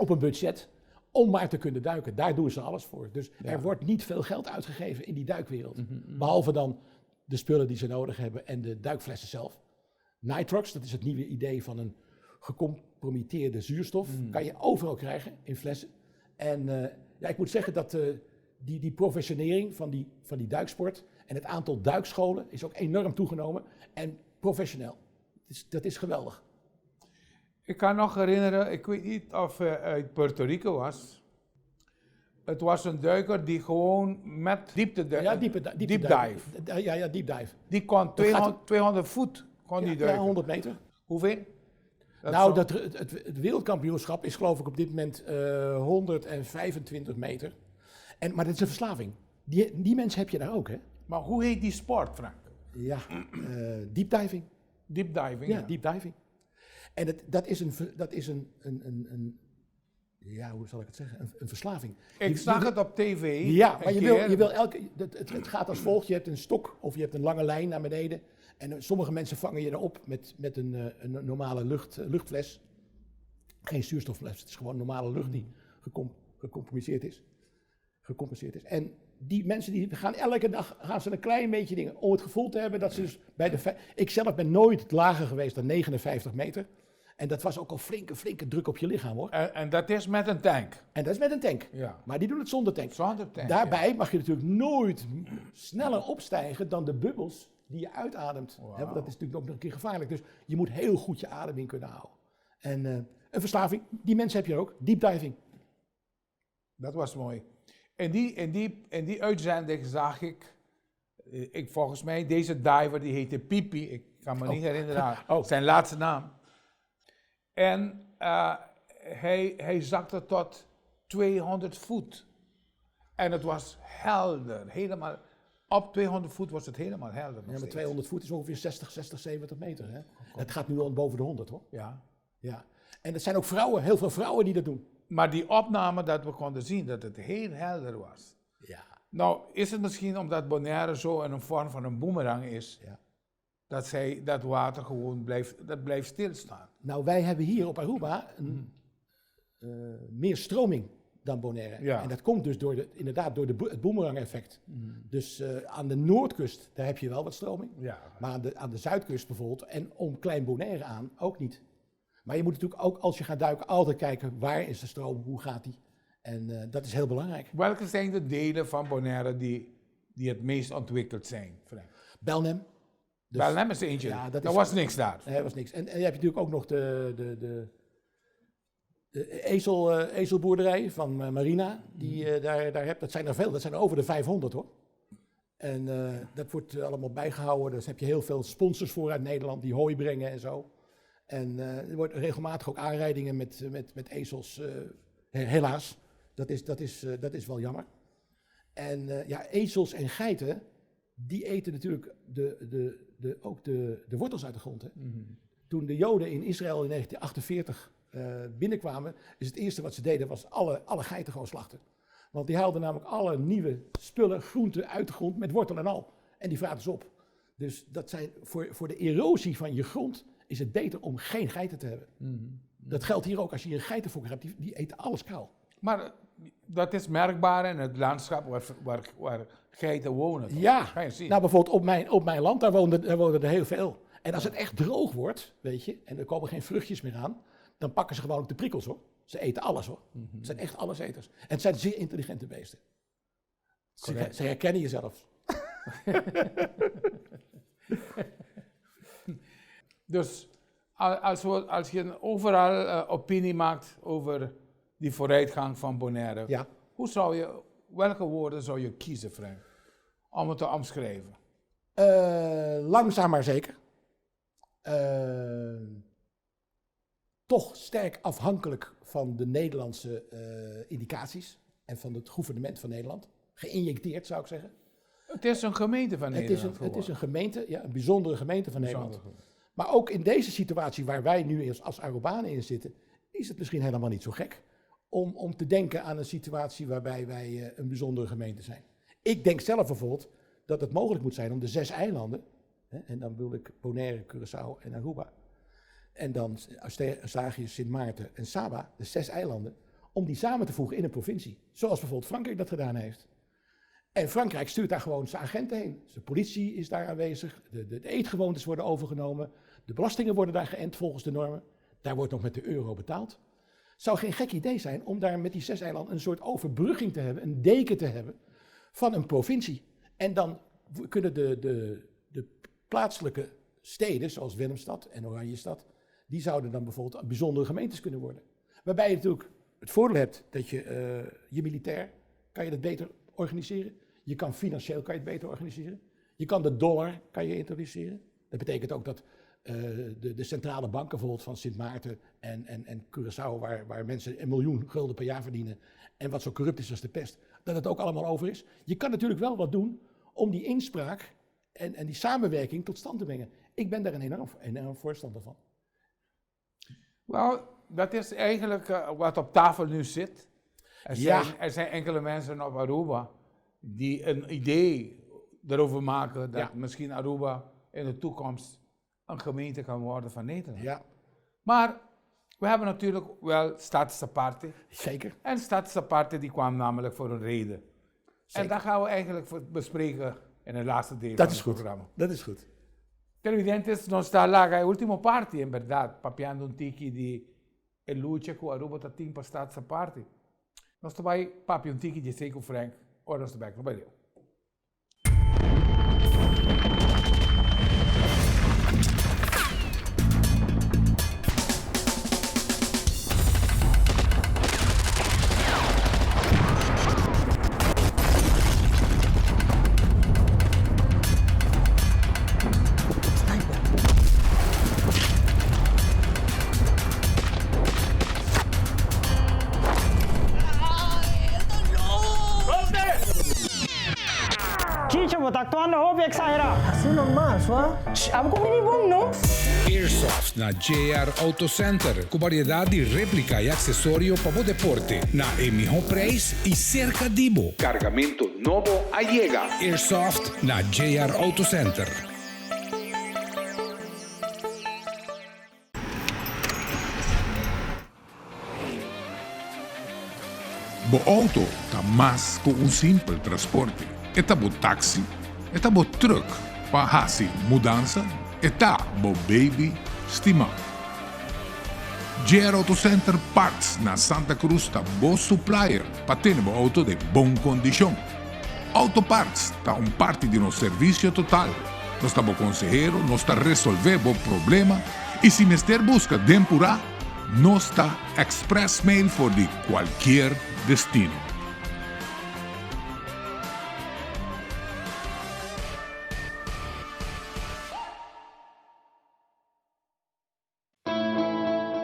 op een budget om maar te kunnen duiken. Daar doen ze alles voor. Dus er wordt niet veel geld uitgegeven in die duikwereld. Behalve dan de spullen die ze nodig hebben en de duikflessen zelf. Nitrox, dat is het nieuwe idee van een gecompromitteerde zuurstof. Kan je overal krijgen in flessen. En ik moet zeggen dat die professionering van die duiksport en het aantal duikscholen is ook enorm toegenomen. En professioneel. Dat is geweldig. Ik kan nog herinneren, ik weet niet of hij uit Puerto Rico was. Het was een duiker die gewoon met deep dive. Ja, deep dive. Die kon 200 voet kon die duiken. 100 meter. Hoeveel? Het wereldkampioenschap is geloof ik op dit moment 125 meter. Maar dat is een verslaving. Die mensen heb je daar ook, hè? Maar hoe heet die sport, Frank? Ja, deep diving. Deep diving? Ja, deep diving. En dat is hoe zal ik het zeggen? Een verslaving. Ik zag het op tv. Ja, maar je wil het gaat als volgt. Je hebt een stok of je hebt een lange lijn naar beneden. En sommige mensen vangen je erop met een normale luchtfles. Geen zuurstoffles, het is gewoon normale lucht die gecompenseerd is. En die mensen die gaan elke dag een klein beetje dingen om het gevoel te hebben dat ze dus ik zelf ben nooit lager geweest dan 59 meter. En dat was ook al flinke druk op je lichaam, hoor. En dat is met een tank? En dat is met een tank. Ja. Maar die doen het zonder tank. Zonder tank, daarbij mag je natuurlijk nooit sneller opstijgen dan de bubbels die je uitademt. Wow. Dat is natuurlijk ook nog een keer gevaarlijk. Dus je moet heel goed je adem in kunnen houden. En een verslaving, die mensen heb je ook. Deep diving. Dat was mooi. In die uitzending zag ik volgens mij, deze diver, die heette Pipi. Ik kan me niet herinneren zijn laatste naam. En hij zakte tot 200 voet. En het was helder, helemaal. Op 200 voet was het helemaal helder. Ja, maar 200 voet is ongeveer 60, 70 meter. Hè? Het gaat nu al boven de 100, hoor. Ja. En er zijn ook heel veel vrouwen die dat doen. Maar die opname dat we konden zien, dat het heel helder was. Ja. Nou, is het misschien omdat Bonaire zo in een vorm van een boemerang is, dat water gewoon blijft stilstaan? Nou, wij hebben hier op Aruba meer stroming dan Bonaire. Ja. En dat komt dus door het boemerang-effect. Dus aan de noordkust, daar heb je wel wat stroming. Ja. Maar aan de zuidkust bijvoorbeeld, en om Klein Bonaire aan, ook niet. Maar je moet natuurlijk ook, als je gaat duiken, altijd kijken, waar is de stroom, hoe gaat die? En dat is heel belangrijk. Welke zijn de delen van Bonaire die het meest ontwikkeld zijn, Frank? Belnem. Dus, Belnem is eentje, ja, er was niks daar. Er was niks. En je hebt natuurlijk ook nog de ezelboerderij van Marina, die daar hebt. Dat zijn er veel, dat zijn er over de 500, hoor. En dat wordt allemaal bijgehouden. Dus heb je heel veel sponsors voor uit Nederland die hooi brengen en zo. En er wordt regelmatig ook aanrijdingen met ezels, helaas. Dat is wel jammer. En ezels en geiten, die eten natuurlijk ook de wortels uit de grond. Hè? Toen de Joden in Israël in 1948 binnenkwamen, is het eerste wat ze deden was alle geiten gewoon slachten. Want die haalden namelijk alle nieuwe spullen, groenten uit de grond met wortel en al. En die vraten ze op. Dus dat zijn voor de erosie van je grond is het beter om geen geiten te hebben. Dat geldt hier ook als je een geitenfokker hebt, die eten alles kaal. Maar dat is merkbaar in het landschap waar geiten wonen. Toch? Ja, Ga je zien. Nou bijvoorbeeld op mijn land, daar wonen er heel veel. En als het echt droog wordt, weet je, en er komen geen vruchtjes meer aan, dan pakken ze gewoon ook de prikkels, hoor. Ze eten alles, hoor. Het zijn echt alleseters. En het zijn zeer intelligente beesten. Ze herkennen jezelf. Dus als je overal opinie maakt over die vooruitgang van Bonaire, welke woorden zou je kiezen, Frank? om het te omschrijven? Langzaam maar zeker. Toch sterk afhankelijk van de Nederlandse indicaties en van het gouvernement van Nederland. Geïnjecteerd, zou ik zeggen. Het is een gemeente van Nederland. Het is een gemeente, ja, een bijzondere gemeente van Nederland. Maar ook in deze situatie waar wij nu als Arubanen in zitten, is het misschien helemaal niet zo gek om te denken aan een situatie waarbij wij een bijzondere gemeente zijn. Ik denk zelf bijvoorbeeld dat het mogelijk moet zijn om de 6 eilanden, en dan bedoel ik Bonaire, Curaçao en Aruba, en dan Australië, Sint Maarten en Saba, de 6 eilanden, om die samen te voegen in een provincie. Zoals bijvoorbeeld Frankrijk dat gedaan heeft. En Frankrijk stuurt daar gewoon zijn agenten heen. De politie is daar aanwezig, de eetgewoontes worden overgenomen, de belastingen worden daar geënt volgens de normen. Daar wordt nog met de euro betaald. Het zou geen gek idee zijn om daar met die 6 eilanden een soort overbrugging te hebben, een deken te hebben van een provincie. En dan kunnen de plaatselijke steden, zoals Willemstad en Oranjestad, die zouden dan bijvoorbeeld bijzondere gemeentes kunnen worden. Waarbij je natuurlijk het voordeel hebt dat je militair, kan je dat beter organiseren. Je kan financieel kan je het beter organiseren. Je kan de dollar kan je introduceren. Dat betekent ook dat de centrale banken bijvoorbeeld van Sint Maarten en Curaçao, waar mensen 1 miljoen gulden per jaar verdienen en wat zo corrupt is als de pest, dat het ook allemaal over is. Je kan natuurlijk wel wat doen om die inspraak en die samenwerking tot stand te brengen. Ik ben daar een enorm voorstander van. Wel, dat is eigenlijk wat op tafel nu zit. Er zijn enkele mensen op Aruba die een idee erover maken dat misschien Aruba in de toekomst een gemeente kan worden van Nederland. Ja. Maar we hebben natuurlijk wel Stadsaparte. Zeker. En Stadsaparte die kwam namelijk voor een reden. Zeker. En dat gaan we eigenlijk bespreken in het laatste deel Dat van is het programma. Dat is goed. Televidentes, non sta là che ultimo parte, in verdad, papiando un tiki di e luce con Aruba ta timpa stazza parte. Non sto vai papi un tiki di Seiko Frank, ora sto back, vai leo. Airsoft na JR Auto Center, com variedade de réplica e acessório para o deporte, na mejor preço e cerca de bo. Cargamento novo llega. Airsoft na JR Auto Center. Bo auto está mais que simples transporte. Está bo táxi, está bo truck, para hacer mudança, está bo baby estimado. JR Auto Center Parts na Santa Cruz está bo supplier para ter bo auto de boa condição. Auto Parts está parte de nosso serviço total. Nós está bo consejero, nós está resolver bo problema e se mister busca dempurar, nós está express mail for de qualquer destino.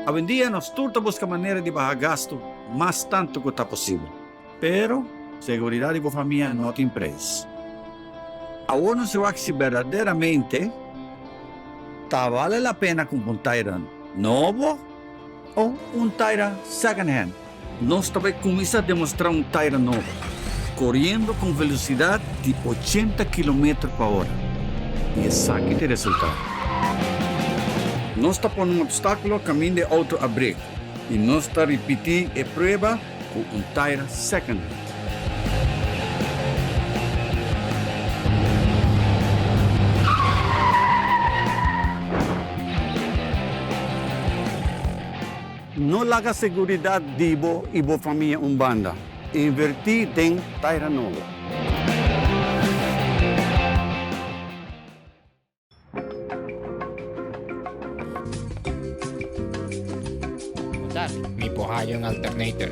Hoy en día nos turta busca manera de bajar gasto más tanto que está posible. Pero seguridad de vuestra familia no tiene precio. Ahora se va a si verdaderamente vale la pena comprar un Tyra nuevo o un Tyra second hand. Nós também começa a demonstrar um Tyra novo, correndo com velocidade de 80 km/h. E esse aqui tem resultado. Nós está pondo um obstáculo caminho de auto abrir e nós está repetindo a prova com um Tyra second hand. Não larga seguridade de Ibo e boa família Umbanda. Invertir em Tyra novo. Mi pohayong alternator.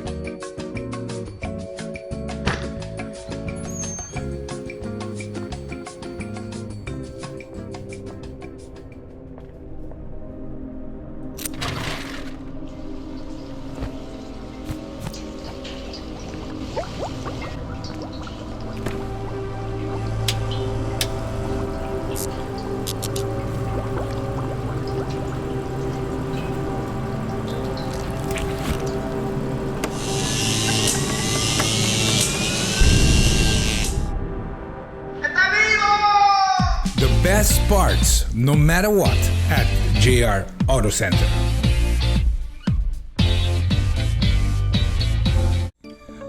parts, no matter what, at JR Auto Center.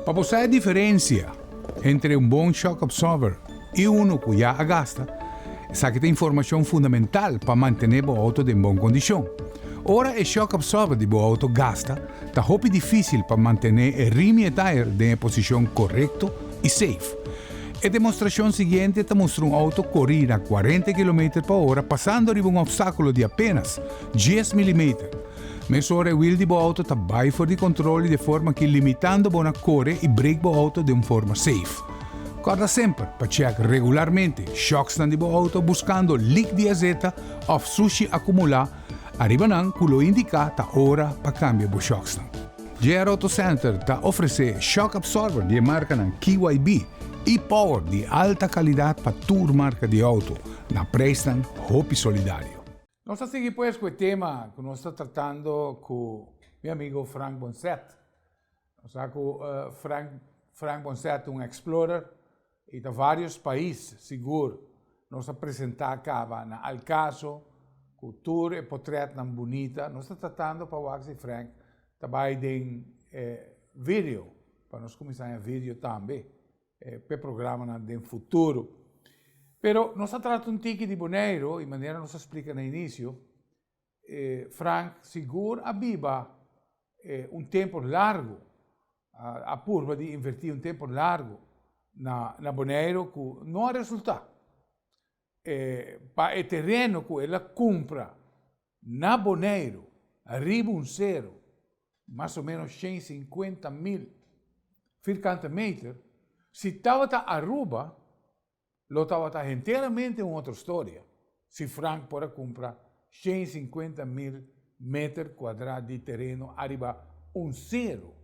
Para você a diferença entre um bom shock absorber e um que já gasta, essa que tem informação fundamental para manter o auto em boa condição. Ora, o shock absorber de o auto gasta, está muito difícil para manter o rim e tire em posição correta e safe. A demonstração seguinte te mostra auto correr a 40 km/h passando por obstáculo de apenas 10 mm. Mas ora o wheel de auto está baixo de controle de forma que limitando a correr e break o auto de uma forma safe. Guarda sempre para checar regularmente shocks de auto buscando leak de azeta ou sushi acumular. Arriba não, que lo indica tá hora para cambiar o shocks. JR Auto Center está oferecendo shock absorber de marca KYB e power de alta qualidade para toda marca de auto, na preço Hopi Solidário. Nós estamos aqui com o tema que nós estamos tratando com meu amigo Frank Bonset. Nós estamos com Frank Bonset, um explorer, e de vários países, seguro. Nós apresentamos cá na Alcaso, cultura e portrait bonita. Nós estamos tratando para o Axel Frank, também de vídeo, para nós começar a vídeo também. Per programa no futuro. Pero nós tratamos tique de boneiro, e maneira nós explica no início, Frank seguro abiba tempo largo, a curva de invertir tempo largo na boneiro que não há resultado. Para o terreno que ela compra na boneiro, arriba zero, mais ou menos 150.000 metros, se estava a Aruba, lo estava inteiramente uma outra história. Se Frank pode comprar 150.000 metros quadrados de terreno, arriba zero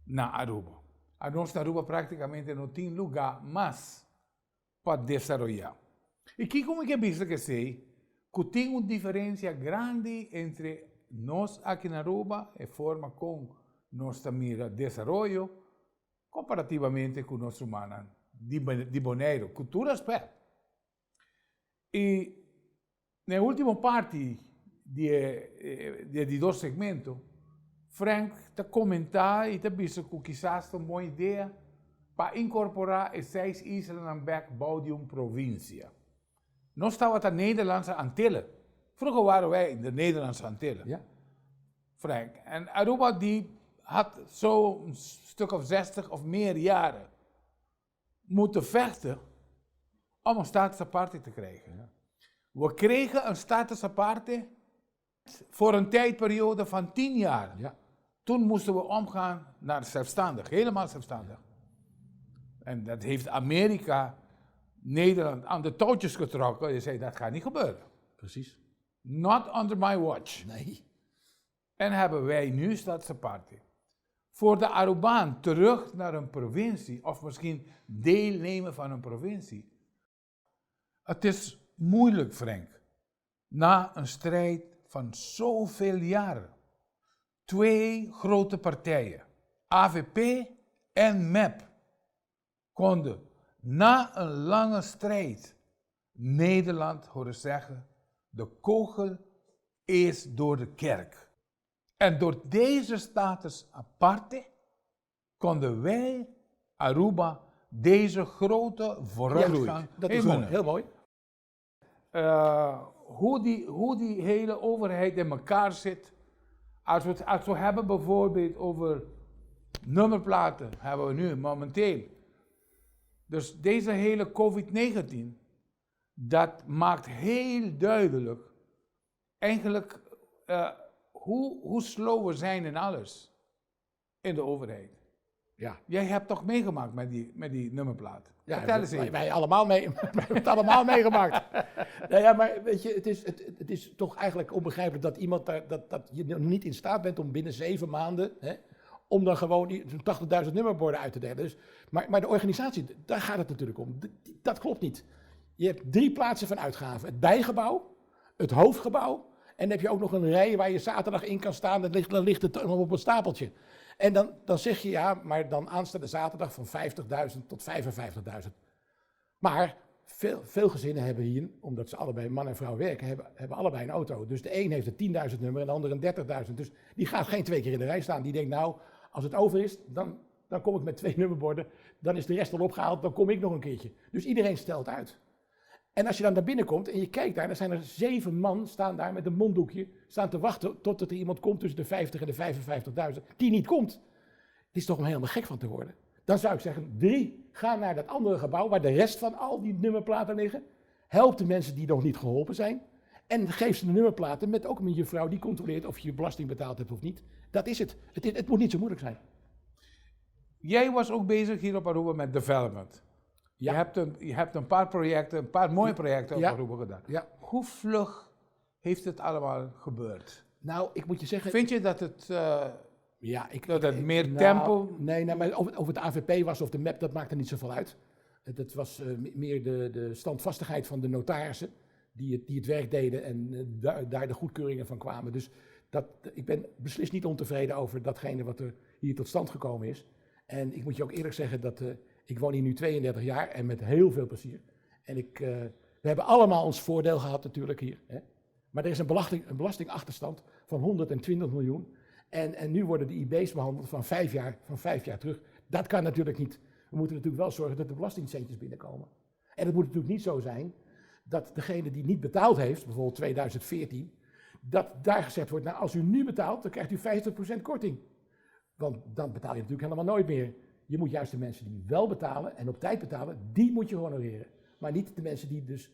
na Aruba. A nossa Aruba praticamente não tem lugar mais para desenvolver. E que como que pensa que sei que tem uma diferença grande entre nós aqui na Aruba, a forma como nós mira desenvolvimento, comparativamente com o nosso humano de boneiro, cultura aspecto. E na última parte de dois segmentos, Frank te comentar e te disse que quizás uma boa ideia para incorporar as 6 islas na backbouw de uma província. Nós estávamos na Nederlandse Antillen. Vroeger waren wij in de Nederlandse Antillen. Ja. Frank. En Aruba die had zo'n stuk of 60 of meer jaren moeten vechten om een status aparte te krijgen. Ja. We kregen een status aparte voor een tijdperiode van 10 jaar. Ja. Toen moesten we omgaan naar zelfstandig, helemaal zelfstandig. En dat heeft Amerika, Nederland aan de touwtjes getrokken. Je zei, dat gaat niet gebeuren. Precies. Not under my watch. Nee. En hebben wij nu status aparte. Voor de Arubaan terug naar een provincie, of misschien deelnemen van een provincie. Het is moeilijk, Frank. Na een strijd van zoveel jaren. 2 grote partijen, AVP en MEP, konden na een lange strijd Nederland horen zeggen, de kogel is door de kerk. En door deze status aparte konden wij, Aruba, deze grote vooruitgang. Dat is mooi, heel mooi. Hoe die hele overheid in elkaar zit. Als we hebben bijvoorbeeld over nummerplaten, hebben we nu momenteel. Dus deze hele COVID-19, dat maakt heel duidelijk eigenlijk hoe slow we zijn in alles in de overheid. Ja. Jij hebt toch meegemaakt met die nummerplaat? Ja, vertel eens even. Wij allemaal mee, we hebben het allemaal meegemaakt. Nou ja, maar weet je, het is toch eigenlijk onbegrijpelijk dat iemand dat je niet in staat bent om binnen 7 maanden, om dan gewoon zo'n 80.000 nummerborden uit te delen. Dus, maar de organisatie, daar gaat het natuurlijk om. Dat klopt niet. Je hebt 3 plaatsen van uitgaven. Het bijgebouw, het hoofdgebouw en dan heb je ook nog een rij waar je zaterdag in kan staan. Dan ligt het op een stapeltje. En dan zeg je ja, maar dan aanstaande zaterdag van 50.000 tot 55.000. Maar veel gezinnen hebben hier, omdat ze allebei man en vrouw werken, hebben allebei een auto. Dus de een heeft een 10.000 nummer en de ander een 30.000. Dus die gaat geen 2 keer in de rij staan. Die denkt, nou, als het over is, dan kom ik met 2 nummerborden. Dan is de rest al opgehaald, dan kom ik nog een keertje. Dus iedereen stelt uit. En als je dan naar binnen komt en je kijkt daar, dan zijn er 7 man staan daar met een monddoekje, staan te wachten totdat er iemand komt tussen de 50 en de 55.000, die niet komt. Het is toch om helemaal gek van te worden. Dan zou ik zeggen, 3, ga naar dat andere gebouw waar de rest van al die nummerplaten liggen. Help de mensen die nog niet geholpen zijn. En geef ze de nummerplaten met ook een juffrouw die controleert of je je belasting betaald hebt of niet. Dat is het. Het moet niet zo moeilijk zijn. Jij was ook bezig hier op Aruba met development. Ja. Je hebt een paar projecten, een paar mooie projecten op Aruba gedaan. Ja. Hoe vlug heeft het allemaal gebeurd? Nou, ik moet je zeggen... Vind je dat het... dat het meer tempo... Nee, maar of het AVP was of de MAP, dat maakte niet zoveel uit. Het was meer de standvastigheid van de notarissen die het werk deden en daar de goedkeuringen van kwamen. Dus ik ben beslist niet ontevreden over datgene wat er hier tot stand gekomen is. En ik moet je ook eerlijk zeggen dat ik woon hier nu 32 jaar en met heel veel plezier. En we hebben allemaal ons voordeel gehad natuurlijk hier. Hè. Maar er is een belastingachterstand van 120 miljoen. En nu worden de IB's behandeld van 5 jaar terug. Dat kan natuurlijk niet. We moeten natuurlijk wel zorgen dat de belastingcentjes binnenkomen. En het moet natuurlijk niet zo zijn dat degene die niet betaald heeft, bijvoorbeeld 2014, dat daar gezegd wordt, nou als u nu betaalt, dan krijgt u 50% korting. Want dan betaal je natuurlijk helemaal nooit meer. Je moet juist de mensen die wel betalen en op tijd betalen, die moet je honoreren. Maar niet de mensen die dus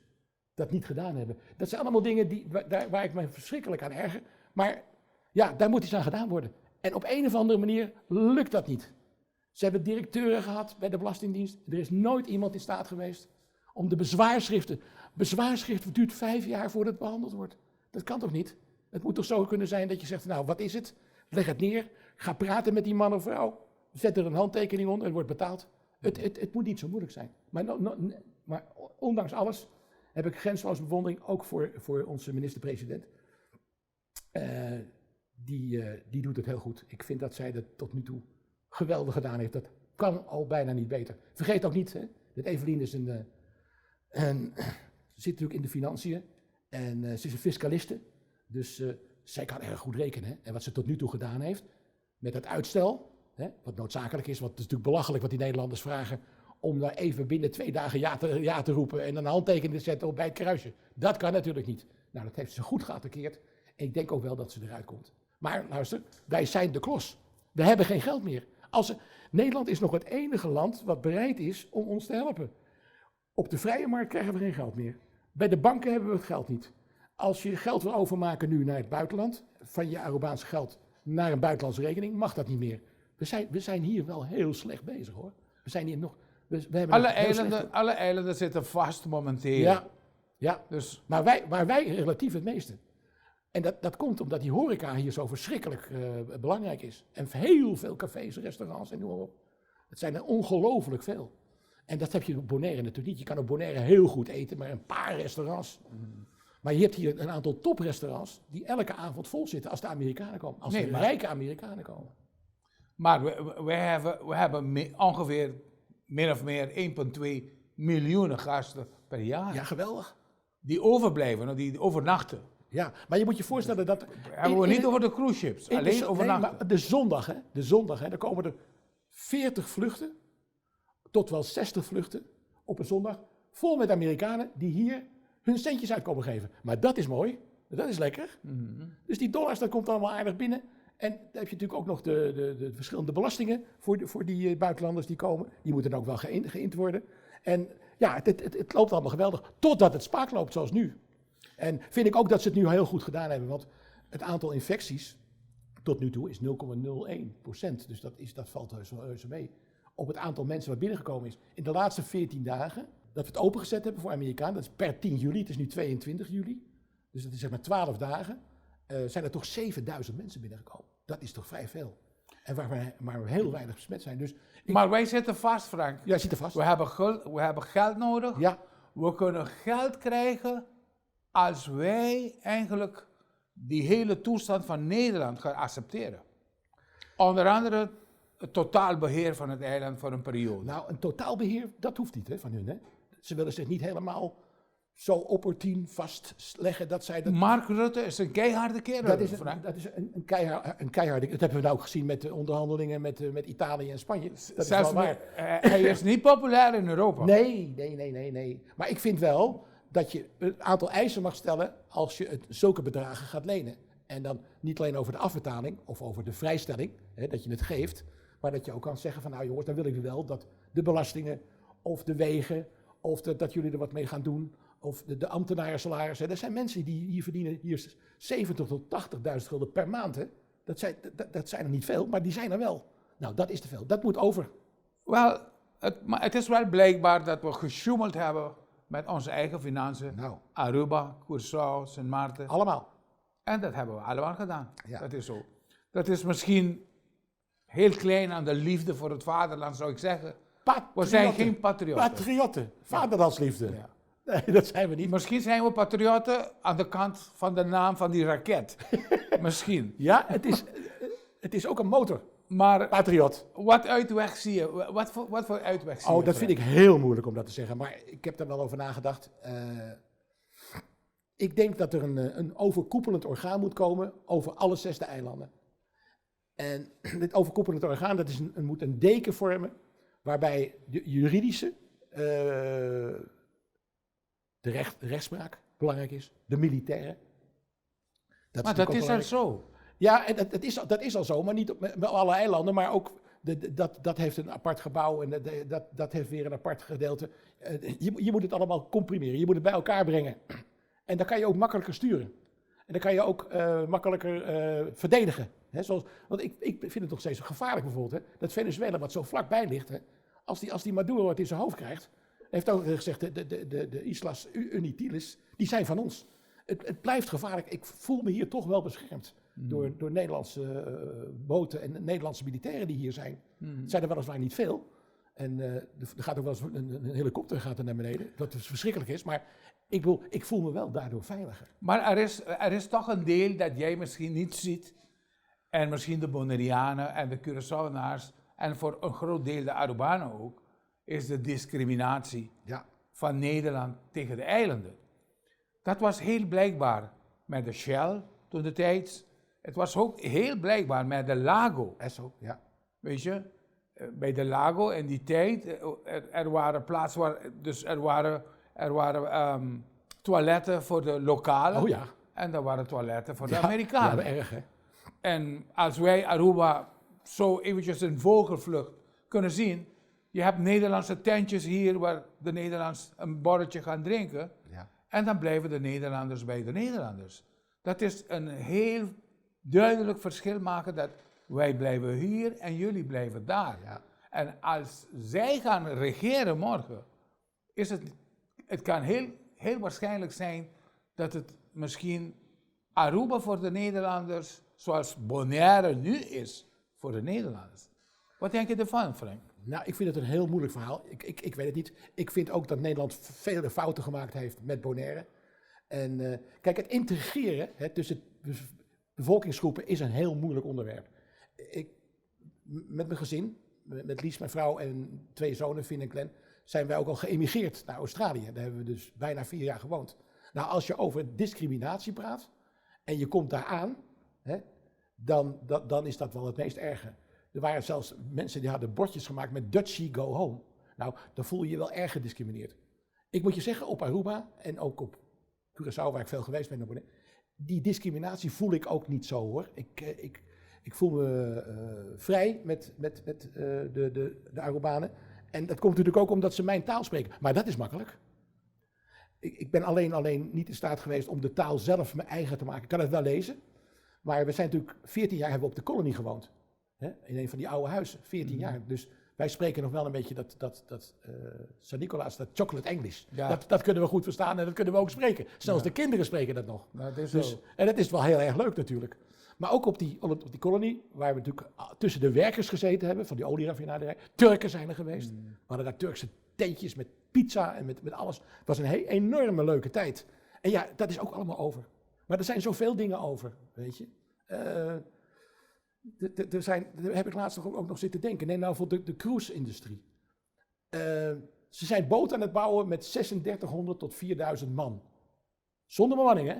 dat niet gedaan hebben. Dat zijn allemaal dingen waar ik me verschrikkelijk aan erger. Maar ja, daar moet iets aan gedaan worden. En op een of andere manier lukt dat niet. Ze hebben directeuren gehad bij de Belastingdienst. Er is nooit iemand in staat geweest om de bezwaarschriften. Bezwaarschrift duurt 5 jaar voordat het behandeld wordt. Dat kan toch niet? Het moet toch zo kunnen zijn dat je zegt, nou wat is het? Leg het neer, ga praten met die man of vrouw. Zet er een handtekening onder en wordt betaald. Het moet niet zo moeilijk zijn. Maar ondanks alles heb ik grensloze bewondering, ook voor onze minister-president. Die doet het heel goed. Ik vind dat zij dat tot nu toe geweldig gedaan heeft. Dat kan al bijna niet beter. Vergeet ook niet, hè, dat Evelien is zit natuurlijk in de financiën en ze is een fiscaliste. Dus zij kan erg goed rekenen. Hè. En wat ze tot nu toe gedaan heeft met het uitstel, hè, wat noodzakelijk is, want het is natuurlijk belachelijk wat die Nederlanders vragen om daar even binnen 2 dagen ja te roepen en een handtekening te zetten bij het kruisje. Dat kan natuurlijk niet. Nou, dat heeft ze goed geattaqueerd. En ik denk ook wel dat ze eruit komt. Maar luister, wij zijn de klos. We hebben geen geld meer. Nederland is nog het enige land wat bereid is om ons te helpen. Op de vrije markt krijgen we geen geld meer. Bij de banken hebben we het geld niet. Als je geld wil overmaken nu naar het buitenland, van je Arubaanse geld naar een buitenlandse rekening, mag dat niet meer. We zijn hier wel heel slecht bezig hoor. We zijn hier nog... Alle eilanden zitten vast momenteel. Ja. Dus, maar wij relatief het meeste. En dat komt omdat die horeca hier zo verschrikkelijk belangrijk is. En heel veel cafés, restaurants en noem maar op. Het zijn er ongelooflijk veel. En dat heb je op Bonaire natuurlijk niet. Je kan op Bonaire heel goed eten, maar een paar restaurants. Maar je hebt hier een aantal toprestaurants die elke avond vol zitten als de Amerikanen komen. Als de rijke Amerikanen komen. Maar we hebben ongeveer min of meer 1,2 miljoen gasten per jaar. Ja, geweldig. Die overblijven, die overnachten. Ja, maar je moet je voorstellen dat... Hebben we niet over de cruise ships, alleen overnachten. Nee, maar de zondag, dan komen er 40 vluchten, tot wel 60 vluchten op een zondag, vol met Amerikanen die hier hun centjes uit komen geven. Maar dat is mooi, dat is lekker. Mm-hmm. Dus die dollars, dat komt allemaal aardig binnen. En dan heb je natuurlijk ook nog de verschillende belastingen voor die buitenlanders die komen. Die moeten dan ook wel geïnd worden. En ja, het loopt allemaal geweldig, totdat het spaak loopt zoals nu. En vind ik ook dat ze het nu heel goed gedaan hebben, want het aantal infecties tot nu toe is 0,01%. Dus dat valt heus mee. Op het aantal mensen wat binnengekomen is. In de laatste 14 dagen, dat we het opengezet hebben voor Amerikanen, dat is per 10 juli, het is nu 22 juli. Dus dat is zeg maar 12 dagen, zijn er toch 7000 mensen binnengekomen. Dat is toch vrij veel. En waar we heel weinig besmet zijn. Dus maar wij zitten vast, Frank. Ja, zitten vast. We hebben geld nodig. Ja. We kunnen geld krijgen als wij eigenlijk die hele toestand van Nederland gaan accepteren. Onder andere het totaalbeheer van het eiland voor een periode. Nou, een totaalbeheer, dat hoeft niet hè, van hun. Hè. Ze willen zich niet helemaal zo opportun vastleggen dat zij... Mark Rutte is een keiharde kerel. Dat is een keiharde... Dat hebben we nou ook gezien met de onderhandelingen met Italië en Spanje. Dat is wel waar. Hij is niet populair in Europa. Nee. Maar ik vind wel dat je een aantal eisen mag stellen als je zulke bedragen gaat lenen. En dan niet alleen over de afbetaling of over de vrijstelling, dat je het geeft, maar dat je ook kan zeggen van nou jongens, dan wil ik wel dat de belastingen of de wegen of dat jullie er wat mee gaan doen of de ambtenarensalarissen. Er zijn mensen die hier verdienen 70.000 tot 80.000 gulden per maand. Hè. Dat zijn er niet veel, maar die zijn er wel. Nou, dat is te veel. Dat moet over. Wel, het is wel blijkbaar dat we gesjoemeld hebben met onze eigen financiën. Nou. Aruba, Curaçao, Sint Maarten. Allemaal. En dat hebben we allemaal gedaan. Ja. Dat is zo. Dat is misschien heel klein aan de liefde voor het vaderland, zou ik zeggen. We zijn geen patriotten. Patriotten. Vaderlandsliefde. Ja. Nee, dat zijn we niet. Misschien zijn we patriotten aan de kant van de naam van die raket. Misschien. Ja, het is ook een motor. Maar patriot. Wat uitweg zie je? Wat voor uitweg zie je? Oh, dat vind ik heel moeilijk om dat te zeggen. Maar ik heb er wel over nagedacht. Ik denk dat er een overkoepelend orgaan moet komen over alle 6 eilanden. En dit overkoepelend orgaan moet een deken vormen waarbij de juridische, de rechtspraak belangrijk is, de militaire. Maar dat is al zo. Ja, en dat is al zo, maar niet met alle eilanden, maar ook dat heeft een apart gebouw en dat heeft weer een apart gedeelte. Je moet het allemaal comprimeren, je moet het bij elkaar brengen. En dan kan je ook makkelijker sturen. En dan kan je ook makkelijker verdedigen. Hè? Want ik vind het nog steeds gevaarlijk bijvoorbeeld, hè? Dat Venezuela wat zo vlakbij ligt, hè? Als die Maduro het in zijn hoofd krijgt, heeft ook gezegd de Islas Unitilis, die zijn van ons. Het blijft gevaarlijk. Ik voel me hier toch wel beschermd door Nederlandse boten en Nederlandse militairen die hier zijn. Het zijn er weliswaar niet veel. En er gaat ook wel eens een helikopter gaat er naar beneden, wat dus verschrikkelijk is. Maar ik voel me wel daardoor veiliger. Maar er is toch een deel dat jij misschien niet ziet. En misschien de Bonaireanen en de Curaçaoënaars en voor een groot deel de Arubanen ook, is de discriminatie van Nederland tegen de eilanden. Dat was heel blijkbaar met de Shell toen de tijd. Het was ook heel blijkbaar met de Lago. Esso, ja. Weet je, bij de Lago in die tijd, er waren plaatsen waar, dus er waren toiletten voor de lokalen. Oh ja. En er waren toiletten voor de Amerikanen. Ja, erg hè. En als wij Aruba zo eventjes in vogelvlucht kunnen zien, je hebt Nederlandse tentjes hier waar de Nederlanders een borreltje gaan drinken. Ja. En dan blijven de Nederlanders bij de Nederlanders. Dat is een heel duidelijk verschil maken dat wij blijven hier en jullie blijven daar. Ja. En als zij gaan regeren morgen, is het kan heel waarschijnlijk zijn dat het misschien Aruba voor de Nederlanders, zoals Bonaire nu is voor de Nederlanders. Wat denk je ervan, Frank? Nou, ik vind het een heel moeilijk verhaal. Ik weet het niet. Ik vind ook dat Nederland vele fouten gemaakt heeft met Bonaire. En kijk, het integreren tussen bevolkingsgroepen is een heel moeilijk onderwerp. Met mijn gezin, met Lies, mijn vrouw en 2 zonen, Finn en Glenn, zijn wij ook al geëmigreerd naar Australië. Daar hebben we dus bijna 4 jaar gewoond. Nou, als je over discriminatie praat en je komt daar aan, dan is dat wel het meest erge. Er waren zelfs mensen die hadden bordjes gemaakt met Dutchie Go Home. Nou, dan voel je je wel erg gediscrimineerd. Ik moet je zeggen, op Aruba en ook op Curaçao, waar ik veel geweest ben, die discriminatie voel ik ook niet zo hoor. Ik voel me vrij met de Arubanen. En dat komt natuurlijk ook omdat ze mijn taal spreken. Maar dat is makkelijk. Ik ben alleen niet in staat geweest om de taal zelf mijn eigen te maken. Ik kan het wel lezen. Maar we zijn natuurlijk 14 jaar hebben we op de kolonie gewoond. In een van die oude huizen, 14 jaar. Dus wij spreken nog wel een beetje dat Sint-Nicolaas, dat chocolate English. Ja. Dat kunnen we goed verstaan en dat kunnen we ook spreken. Zelfs de kinderen spreken dat nog. Nou, dat is dus, en dat is wel heel erg leuk natuurlijk. Maar ook op die kolonie, waar we natuurlijk tussen de werkers gezeten hebben, van die olieraffinaderij. Turken zijn er geweest. We hadden daar Turkse tentjes met pizza en met alles. Het was een enorme leuke tijd. En ja, dat is ook allemaal over. Maar er zijn zoveel dingen over, weet je. Daar heb ik laatst ook nog zitten denken. Neem nou voor de cruise-industrie. Ze zijn boten aan het bouwen met 3600 tot 4000 man. Zonder bemanning, hè?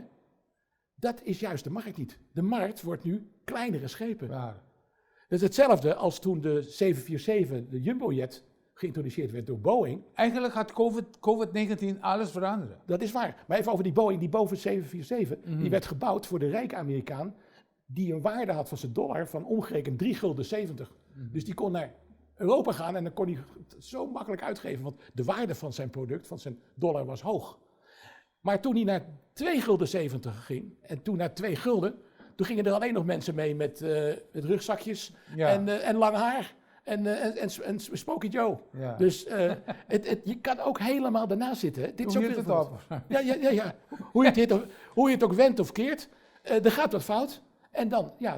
Dat is juist de markt niet. De markt wordt nu kleinere schepen. Ja. Dat is hetzelfde als toen de 747, de Jumbojet, geïntroduceerd werd door Boeing. Eigenlijk gaat COVID-19 alles veranderen. Dat is waar. Maar even over die Boeing, die Boeing 747, die werd gebouwd voor de rijke Amerikaan, die een waarde had van zijn dollar van omgerekend 3,70 gulden. Dus die kon naar Europa gaan en dan kon hij het zo makkelijk uitgeven, want de waarde van zijn product, van zijn dollar, was hoog. Maar toen hij naar 2,70 gulden ging en toen naar 2 gulden, toen gingen er alleen nog mensen mee met rugzakjes en lang haar. En Smokey Joe. Ja. Dus je kan ook helemaal daarnaast zitten. Dit is ook het op. Ja. Hoe je het ook wendt of keert, er gaat wat fout. En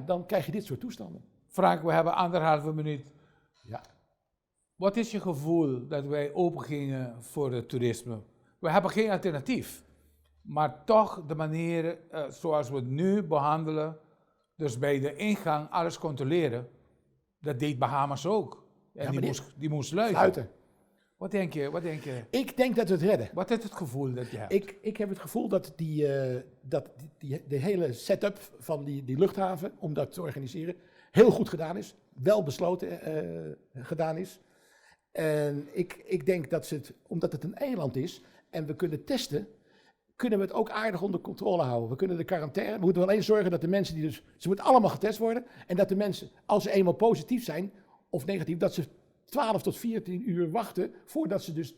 dan krijg je dit soort toestanden. Frank, we hebben 1,5 minuut. Ja. Wat is je gevoel dat wij open gingen voor het toerisme? We hebben geen alternatief. Maar toch de manier zoals we het nu behandelen, dus bij de ingang alles controleren, dat deed Bahamas ook. En die moest sluiten. Wat denk je? Ik denk dat we het redden. Wat is het gevoel dat je hebt? Ik heb het gevoel dat de hele setup van die luchthaven, om dat te organiseren, heel goed gedaan is. Wel besloten gedaan is. En ik denk dat omdat het een eiland is en we kunnen testen, kunnen we het ook aardig onder controle houden. We kunnen de quarantaine, we moeten alleen zorgen dat de mensen ze moeten allemaal getest worden. En dat de mensen, als ze eenmaal positief zijn of negatief, dat ze 12 tot 14 uur wachten voordat ze dus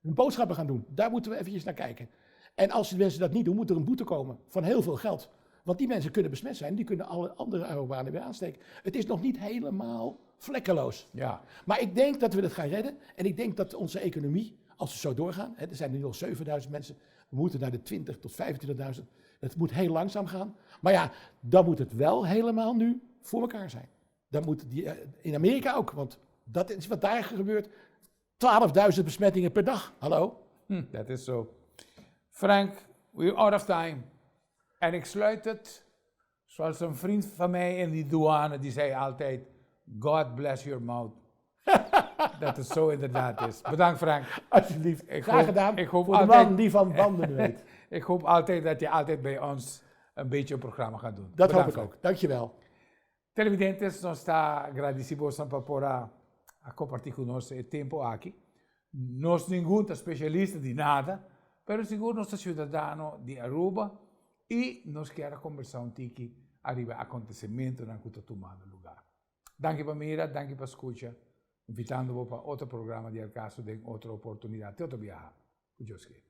hun boodschappen gaan doen. Daar moeten we eventjes naar kijken. En als de mensen dat niet doen, moet er een boete komen van heel veel geld. Want die mensen kunnen besmet zijn, die kunnen alle andere aerobanen weer aansteken. Het is nog niet helemaal vlekkeloos. Ja. Maar ik denk dat we het gaan redden. En ik denk dat onze economie, als we zo doorgaan, er zijn nu al 7000 mensen, we moeten naar de 20 tot 25.000. Het moet heel langzaam gaan. Maar ja, dan moet het wel helemaal nu voor elkaar zijn. Dan moet in Amerika ook, want dat is wat daar gebeurt. 12.000 besmettingen per dag. Hallo? Dat is zo. Frank, we're out of time. En ik sluit het, zoals een vriend van mij in die douane, die zei altijd, God bless your mouth. Dat het zo inderdaad is. Bedankt Frank. Alsjeblieft. Graag gedaan. Ik hoop voor de man die van banden weet. Ik hoop altijd dat je altijd bij ons een beetje een programma gaat doen. Dat hoop ik ook. Dankjewel. Televidentes, nós está agradecemos por a compartilhar conosco o tempo aqui. Nós ninguém é especialista de nada, pero seguro nós é cidadão de Aruba e nós queremos conversar um pouquinho arriba acontecimento na que está tomando lugar. Danke para mira, danke para escucha, invitando-vos para outro programa de El Caso, de outra oportunidade, outro viaje. Que Deus queira.